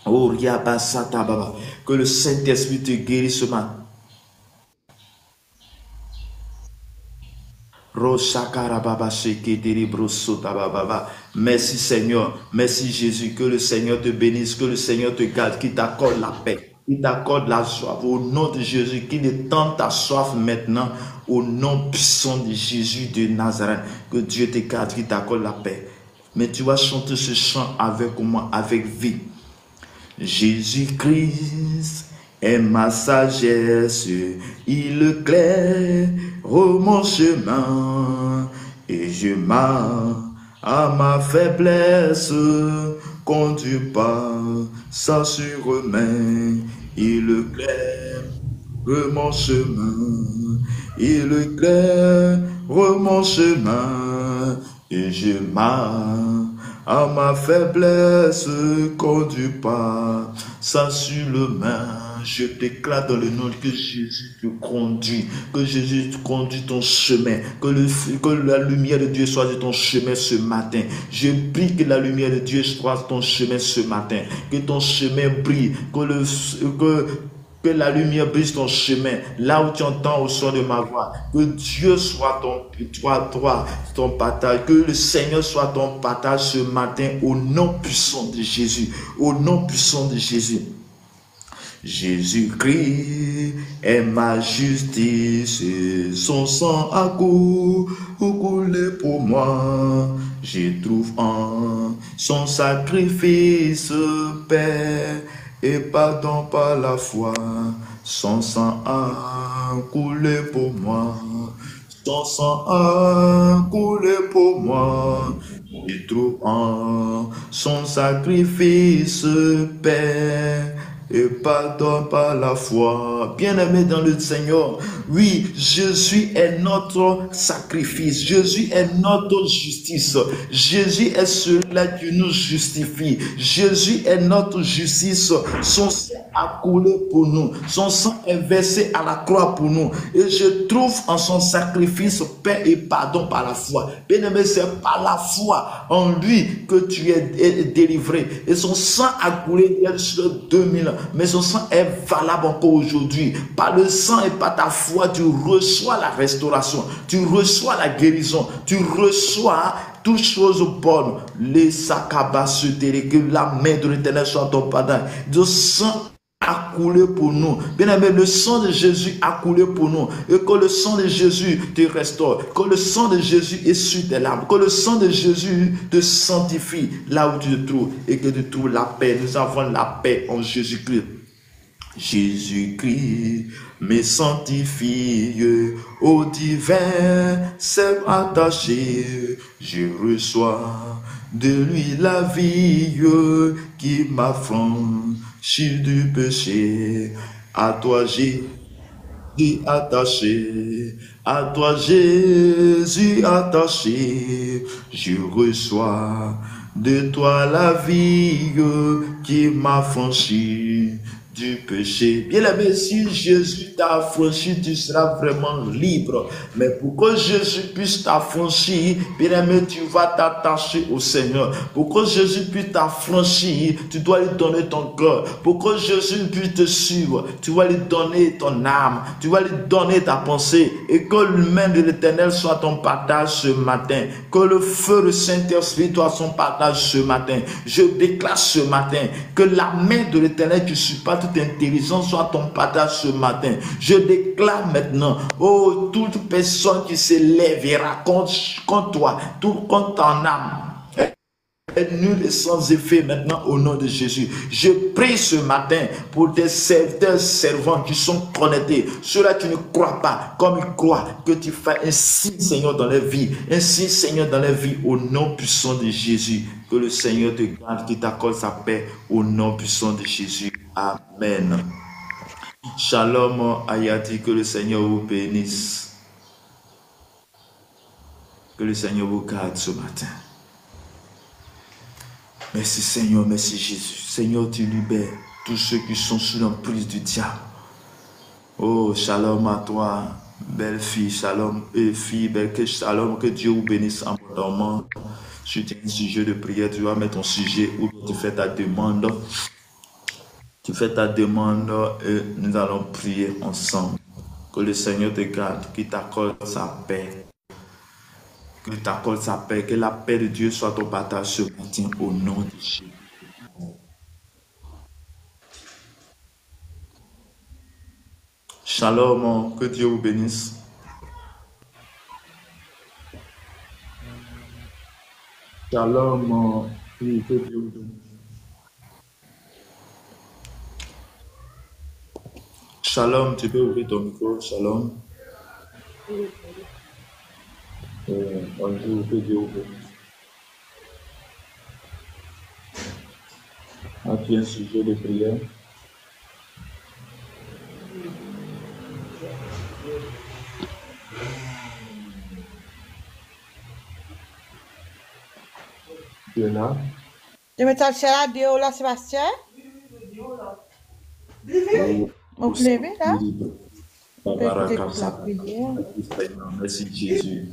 Oh, Riabasata Baba. Que le Saint-Esprit te guérisse ce matin. Merci Seigneur, merci Jésus, que le Seigneur te bénisse, que le Seigneur te garde, qu'il t'accorde la paix, qu'il t'accorde la soif au nom de Jésus, qu'il étende ta soif maintenant au nom puissant de Jésus de Nazareth, que Dieu te garde, qu'il t'accorde la paix. Mais tu vas chanter ce chant avec moi, avec vie. Jésus-Christ est ma sagesse, il éclaire mon chemin, et je marche à ma faiblesse, conduit par sa surmain, il éclaire mon chemin, il éclaire mon chemin, et je marche à ma faiblesse, conduit par sa surmain. Je déclare dans le nom que Jésus te conduit, que Jésus te conduit ton chemin, que la lumière de Dieu soit de ton chemin ce matin. Je prie que la lumière de Dieu soit de ton chemin ce matin, que ton chemin brille, que la lumière brise ton chemin, là où tu entends au son de ma voix, que Dieu soit ton partage, que le Seigneur soit ton partage ce matin au nom puissant de Jésus, au nom puissant de Jésus. Jésus-Christ est ma justice, son sang a coulé pour moi. Je trouve en son sacrifice paix et pardon par la foi. Son sang a coulé pour moi. Son sang a coulé pour moi. Je trouve en son sacrifice paix et pardon par la foi. Bien-aimé dans le Seigneur, oui, Jésus est notre sacrifice. Jésus est notre justice. Jésus est celui-là qui nous justifie. Jésus est notre justice. Son sang a coulé pour nous. Son sang est versé à la croix pour nous. Et je trouve en son sacrifice paix et pardon par la foi. Bien-aimé, c'est par la foi en lui que tu es délivré. Et son sang a coulé il y a sur 2000 ans. Mais son sang est valable encore aujourd'hui. Par le sang et par ta foi, tu reçois la restauration. Tu reçois la guérison. Tu reçois toutes choses bonnes. Les sakabas se terre, que la main de l'Éternel soit ton pardon. Le sang a coulé pour nous. Bien aimé, le sang de Jésus a coulé pour nous. Et que le sang de Jésus te restaure. Que le sang de Jésus essuie tes larmes. Que le sang de Jésus te sanctifie là où tu te trouves. Et que tu trouves la paix. Nous avons la paix en Jésus-Christ. Jésus-Christ me sanctifie au divin sève attaché. Je reçois de lui la vie qui m'affranchit du péché. À toi Jésus attaché, à toi Jésus attaché. Je reçois de toi la vie qui m'affranchit du péché. Bien aimé, si Jésus t'a affranchi, tu seras vraiment libre. Mais pour que Jésus puisse t'affranchir, bien aimé, tu vas t'attacher au Seigneur. Pour que Jésus puisse t'affranchir, tu dois lui donner ton cœur. Pour que Jésus puisse te suivre, tu vas lui donner ton âme. Tu vas lui donner ta pensée. Et que l'humain de l'Éternel soit ton partage ce matin. Que le feu de Saint-Esprit soit son partage ce matin. Je déclare ce matin que la main de l'Éternel qui supporte toute intelligence soit ton partage ce matin. Je déclare maintenant, oh, toute personne qui s'élèvera contre toi, tout contre ton âme, est nul et sans effet maintenant au nom de Jésus. Je prie ce matin pour tes serviteurs, servants qui sont connectés. Ceux-là qui ne croient pas comme ils croient, que tu fasses un signe, Seigneur, dans leur vie. Un signe, Seigneur, dans leur vie au nom puissant de Jésus. Que le Seigneur te garde, qu'il t'accorde sa paix au nom puissant de Jésus. Amen. Shalom Ayati, que le Seigneur vous bénisse. Que le Seigneur vous garde ce matin. Merci Seigneur, merci Jésus. Seigneur, tu libères tous ceux qui sont sous l'emprise du diable. Oh, shalom à toi, belle fille, shalom, fille, belle shalom, que Dieu vous bénisse abondamment. Si tu as un sujet de prière, tu vas mettre ton sujet ou tu fais ta demande. Tu fais ta demande et nous allons prier ensemble. Que le Seigneur te garde, qu'il t'accorde sa paix. Qu'il t'accorde sa paix, que la paix de Dieu soit ton partage ce matin au nom de Jésus. Shalom, que Dieu vous bénisse. Shalom, oui, que Dieu vous bénisse. Shalom, tu peux ouvrir ton micro, shalom. Bonjour, que Dieu vous bénisse. As-tu un sujet de prière? Tu es là? Je me t'en la Dieu là, Sébastien? Vous levez là? Merci Jésus.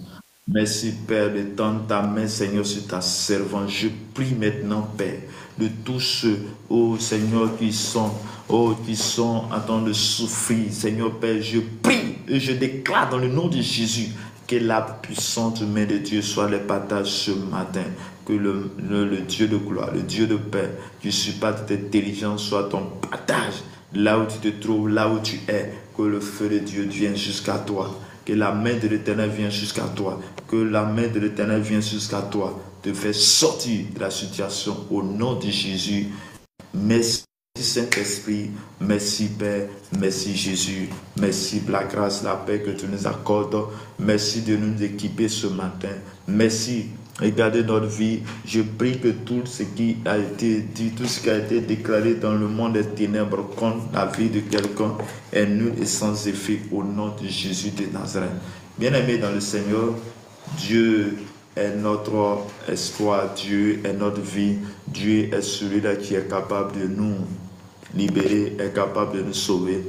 Merci Père de tendre ta main Seigneur sur ta servante. Je prie maintenant Père de tous ceux, oh Seigneur, qui sont en train de souffrir. Seigneur Père, je prie et je déclare dans le nom de Jésus que la puissante main de Dieu soit les partage ce matin. Que le Dieu de gloire, le Dieu de paix, qui supporte toute intelligence soit ton partage là où tu te trouves, là où tu es, que le feu de Dieu vienne jusqu'à toi, que la main de l'Éternel vienne jusqu'à toi, que la main de l'Éternel vienne jusqu'à toi, te faire sortir de la situation au nom de Jésus. Merci Saint-Esprit, merci Père, merci Jésus, merci pour la grâce, la paix que tu nous accordes, merci de nous équiper ce matin, merci. Regardez notre vie, je prie que tout ce qui a été dit, tout ce qui a été déclaré dans le monde des ténèbres contre la vie de quelqu'un est nul et sans effet au nom de Jésus de Nazareth. Bien-aimés dans le Seigneur, Dieu est notre espoir, Dieu est notre vie, Dieu est celui-là qui est capable de nous libérer, est capable de nous sauver,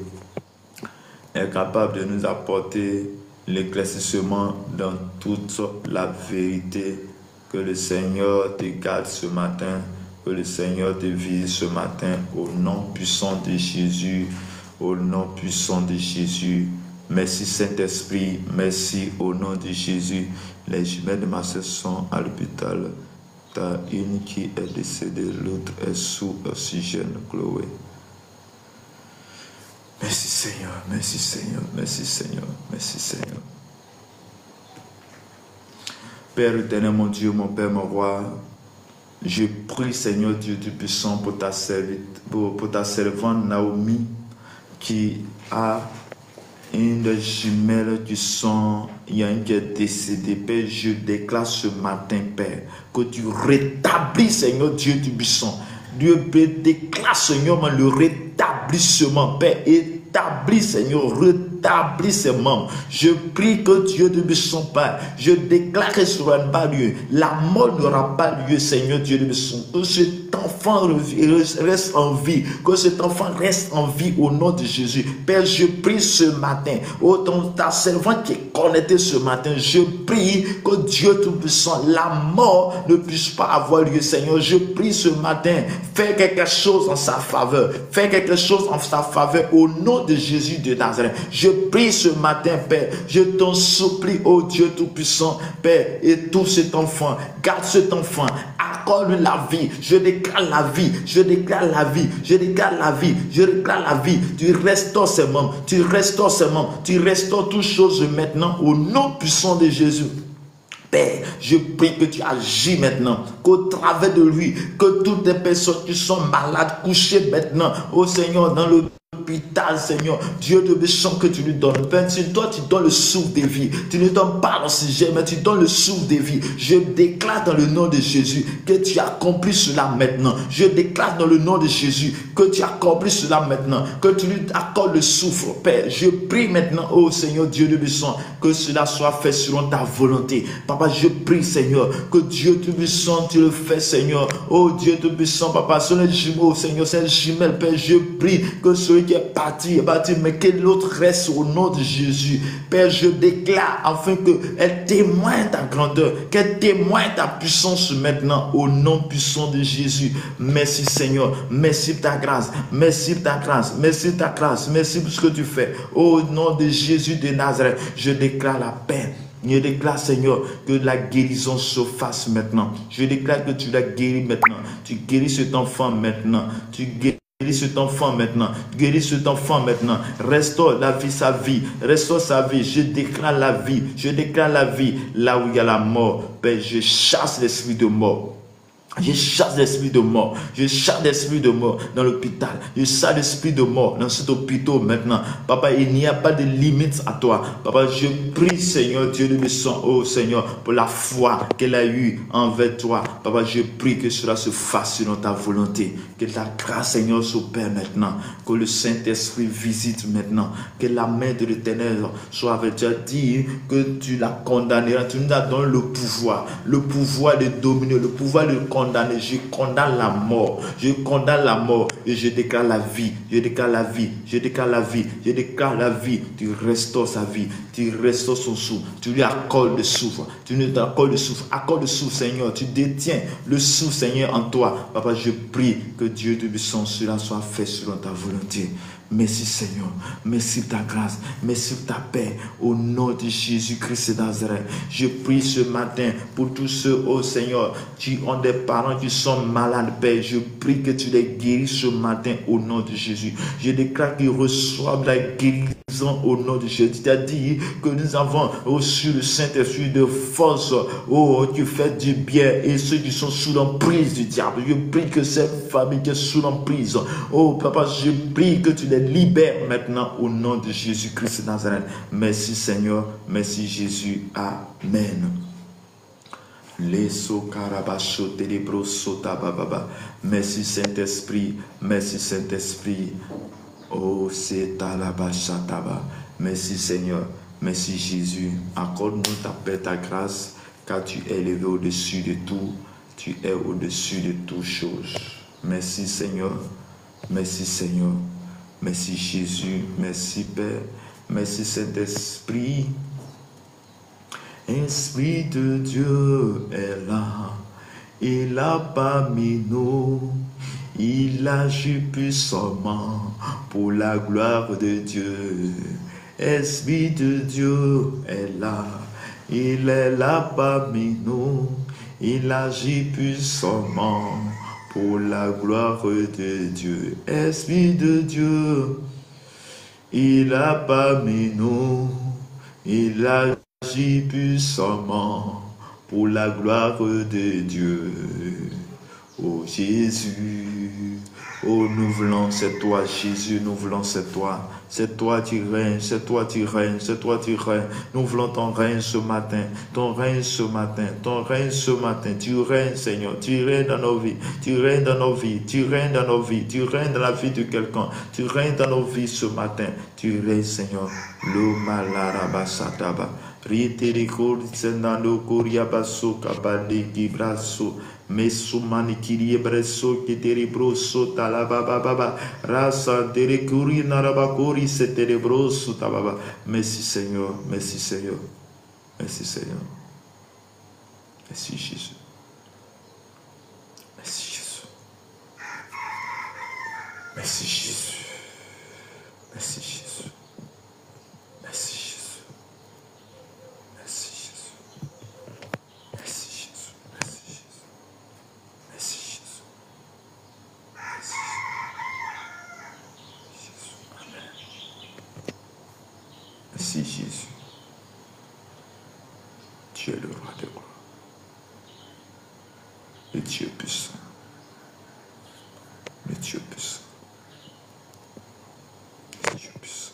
est capable de nous apporter l'éclaircissement dans toute la vérité. Que le Seigneur te garde ce matin, que le Seigneur te visite ce matin au nom puissant de Jésus, au nom puissant de Jésus. Merci Saint-Esprit, merci au nom de Jésus. Les jumelles de ma sœur sont à l'hôpital. T'as une qui est décédée, l'autre est sous oxygène, Chloé. Merci Seigneur, merci Seigneur, merci Seigneur, merci Seigneur. Père éternel, mon Dieu, mon Père, mon roi, je prie Seigneur Dieu du puissant pour ta servante Naomi qui a une des jumelles qui sont, il y a une qui est décédée. Père, je déclare ce matin, Père, que tu rétablis Seigneur Dieu du puissant. Dieu déclare Seigneur le rétablissement, Père, établis Seigneur, rétablis ses membres. Je prie que Dieu de puissant Père, je déclare que ce n'aura pas lieu, la mort n'aura pas lieu Seigneur Dieu de puissant. Que cet enfant reste en vie, que cet enfant reste en vie au nom de Jésus. Père, je prie ce matin, ta servante qui est connectée ce matin, je prie que Dieu Tout-Puissant, la mort ne puisse pas avoir lieu Seigneur. Je prie ce matin, fais quelque chose en sa faveur, fais quelque chose en sa faveur au nom de Jésus de Nazareth. Je prie ce matin, Père, je t'en supplie, oh Dieu Tout-Puissant, Père, et tout cet enfant, garde cet enfant, accorde-lui la vie, je déclare la vie, je déclare la vie, je déclare la vie, je déclare la vie, tu restaures ses membres, tu restaures ses membres, tu restaures toutes choses maintenant au nom puissant de Jésus. Père, je prie que tu agis maintenant, qu'au travers de lui, que toutes les personnes qui sont malades, couchées maintenant, oh Seigneur, dans le hôpital, Seigneur, Dieu de puissant que tu lui donnes. Père, toi, tu donnes le souffle de vie. Tu ne donnes pas l'oxygène, mais tu donnes le souffle de vie. Je déclare dans le nom de Jésus que tu accomplis cela maintenant. Je déclare dans le nom de Jésus que tu accomplis cela maintenant. Que tu lui accordes le souffle. Père, je prie maintenant, oh Seigneur, Dieu de puissant, que cela soit fait selon ta volonté. Papa, je prie, Seigneur, que Dieu de puissant, tu le fais, Seigneur. Oh Dieu de puissant, Papa, sur les jumeaux, Seigneur, c'est le jumelle, Père, je prie que celui qui est parti, mais que l'autre reste au nom de Jésus. Père, je déclare afin qu'elle témoigne ta grandeur, qu'elle témoigne ta puissance maintenant au nom puissant de Jésus. Merci Seigneur, merci pour ta grâce, merci pour ta grâce, merci pour ta grâce, merci pour ce que tu fais. Au nom de Jésus de Nazareth, je déclare la paix. Je déclare, Seigneur, que la guérison se fasse maintenant. Je déclare que tu la guéris maintenant. Tu guéris cet enfant maintenant. Tu guéris cet enfant maintenant, guéris cet enfant maintenant, restaure la vie, sa vie, restaure sa vie, je déclare la vie, là où il y a la mort, Père, je chasse l'esprit de mort. Je chasse l'esprit de mort. Je chasse l'esprit de mort dans l'hôpital. Je chasse l'esprit de mort dans cet hôpital maintenant. Papa, il n'y a pas de limite à toi. Papa, je prie, Seigneur, Dieu de puissant, oh Seigneur, pour la foi qu'elle a eue envers toi. Papa, je prie que cela se fasse selon ta volonté. Que ta grâce, Seigneur, s'opère maintenant. Que le Saint-Esprit visite maintenant. Que la main de l'Éternel soit avec toi. Dit que tu la condamneras. Tu nous as donné le pouvoir de dominer, le pouvoir de condamner. Je condamne la mort, je condamne la mort et je déclare la vie, je déclare la vie, je déclare la vie, je déclare la vie. Tu restaures sa vie, tu restaures son souffle, tu lui accordes le souffle, tu lui accordes le souffle, accorde le souffle Seigneur, tu détiens le souffle Seigneur en toi. Papa, je prie que Dieu de puissance, cela soit fait selon ta volonté. Merci Seigneur, merci pour ta grâce, merci pour ta paix, au nom de Jésus-Christ de Nazareth. Je prie ce matin pour tous ceux, oh Seigneur, qui ont des parents qui sont malades, Père. Je prie que tu les guérisses ce matin au nom de Jésus. Je déclare qu'ils reçoivent la guérison au nom de Jésus. Tu as dit que nous avons reçu le Saint-Esprit de force, oh, qui fait du bien, et ceux qui sont sous l'emprise du diable. Je prie que cette famille qui est sous l'emprise, oh Papa, je prie que tu les libères maintenant au nom de Jésus-Christ de Nazareth. Merci Seigneur, merci Jésus, amen. Merci Saint-Esprit, merci Saint-Esprit. Oh, c'est Talabashataba. Merci Seigneur, merci Jésus. Accorde-nous ta paix, ta grâce, car tu es élevé au-dessus de tout. Tu es au-dessus de toutes choses. Merci Seigneur, merci Seigneur, merci Jésus, merci Père, merci Saint-Esprit. Esprit de Dieu est là, il a parmi nous, il agit puissamment pour la gloire de Dieu. Esprit de Dieu est là, il est là parmi nous, il agit puissamment pour la gloire de Dieu. Esprit de Dieu, il a parmi nous, il agit puissamment pour la gloire de Dieu. Oh Jésus, oh nous voulons, c'est toi Jésus, nous voulons, c'est toi. C'est toi qui règnes, c'est toi qui règnes, c'est toi qui règnes. Nous voulons ton règne ce matin, ton règne ce matin, ton règne ce matin. Tu règnes Seigneur, tu règnes dans nos vies, tu règnes dans nos vies, tu règnes dans nos vies, tu règnes dans la vie de quelqu'un, tu règnes dans nos vies ce matin. Tu règnes Seigneur. Lo malarabasataba. Riterikor senando koriabaso kabande gibraso. Mesumani kirie breso keterebroso talababa rasa terekuri narabakori seterebroso tababa. Merci Seigneur, merci Seigneur, merci Seigneur, merci Jésus, merci Jésus, merci Jésus, merci Jésus, merci Jésus, merci Jésus, merci Jésus, merci Jésus. Merci Jésus. Merci Jésus. Amen. Merci Jésus. Tu es le roi de gloire. Le Dieu puissant. Le Dieu puissant. Le Dieu puissant.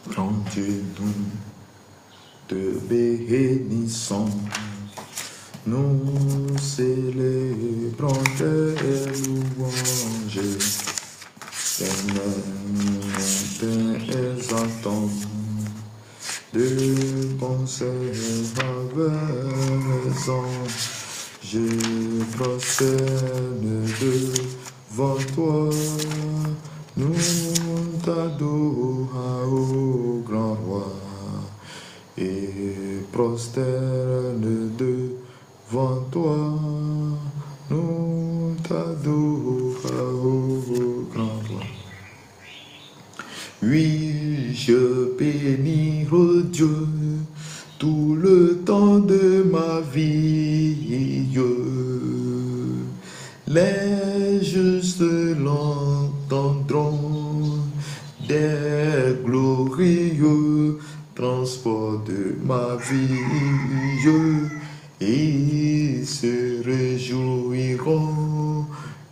Grand Dieu, nous te bénissons, nous célébrons tes louanges, Seigneur, tes entends de concert avec raison, je prosterne devant toi. Nous t'adorons au grand roi et prosterne devant toi. Nous t'adorons au grand roi. Oui, je bénirai Dieu tout le temps de ma vie. Les justes l'entendront, des glorieux transports de ma vie, ils se réjouiront,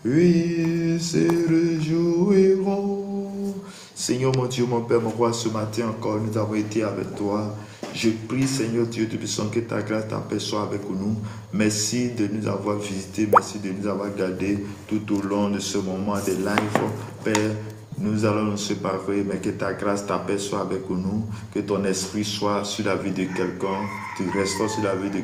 oui, se réjouiront. Seigneur mon Dieu, mon Père, mon roi, ce matin encore, nous avons été avec toi. Je prie, Seigneur Dieu Tout-Puissant, que ta grâce, ta paix soit avec nous. Merci de nous avoir visités, merci de nous avoir gardés tout au long de ce moment de live. Père, nous allons nous séparer, mais que ta grâce, ta paix soit avec nous, que ton esprit soit sur la vie de quelqu'un, tu restes sur la vie de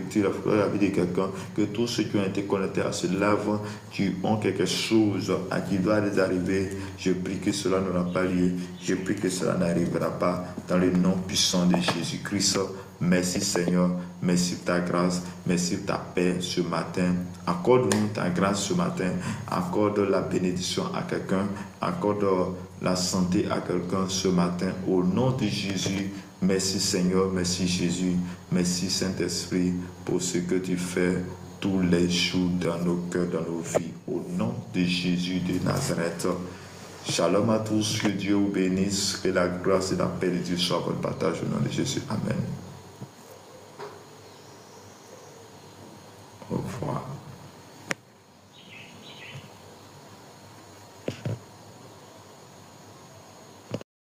quelqu'un, que tous ceux qui ont été connectés à ce live, qui ont quelque chose à qui doit les arriver, je prie que cela n'aura pas lieu. Je prie que cela n'arrivera pas dans le nom puissant de Jésus-Christ. Merci Seigneur, merci pour ta grâce, merci pour ta paix ce matin. Accorde-nous ta grâce ce matin, accorde la bénédiction à quelqu'un, accorde la santé à quelqu'un ce matin. Au nom de Jésus, merci Seigneur, merci Jésus, merci Saint-Esprit pour ce que tu fais tous les jours dans nos cœurs, dans nos vies. Au nom de Jésus de Nazareth. Shalom à tous, que Dieu vous bénisse, que la grâce et la paix de Dieu soient votre partage au nom de Jésus. Amen. Au revoir.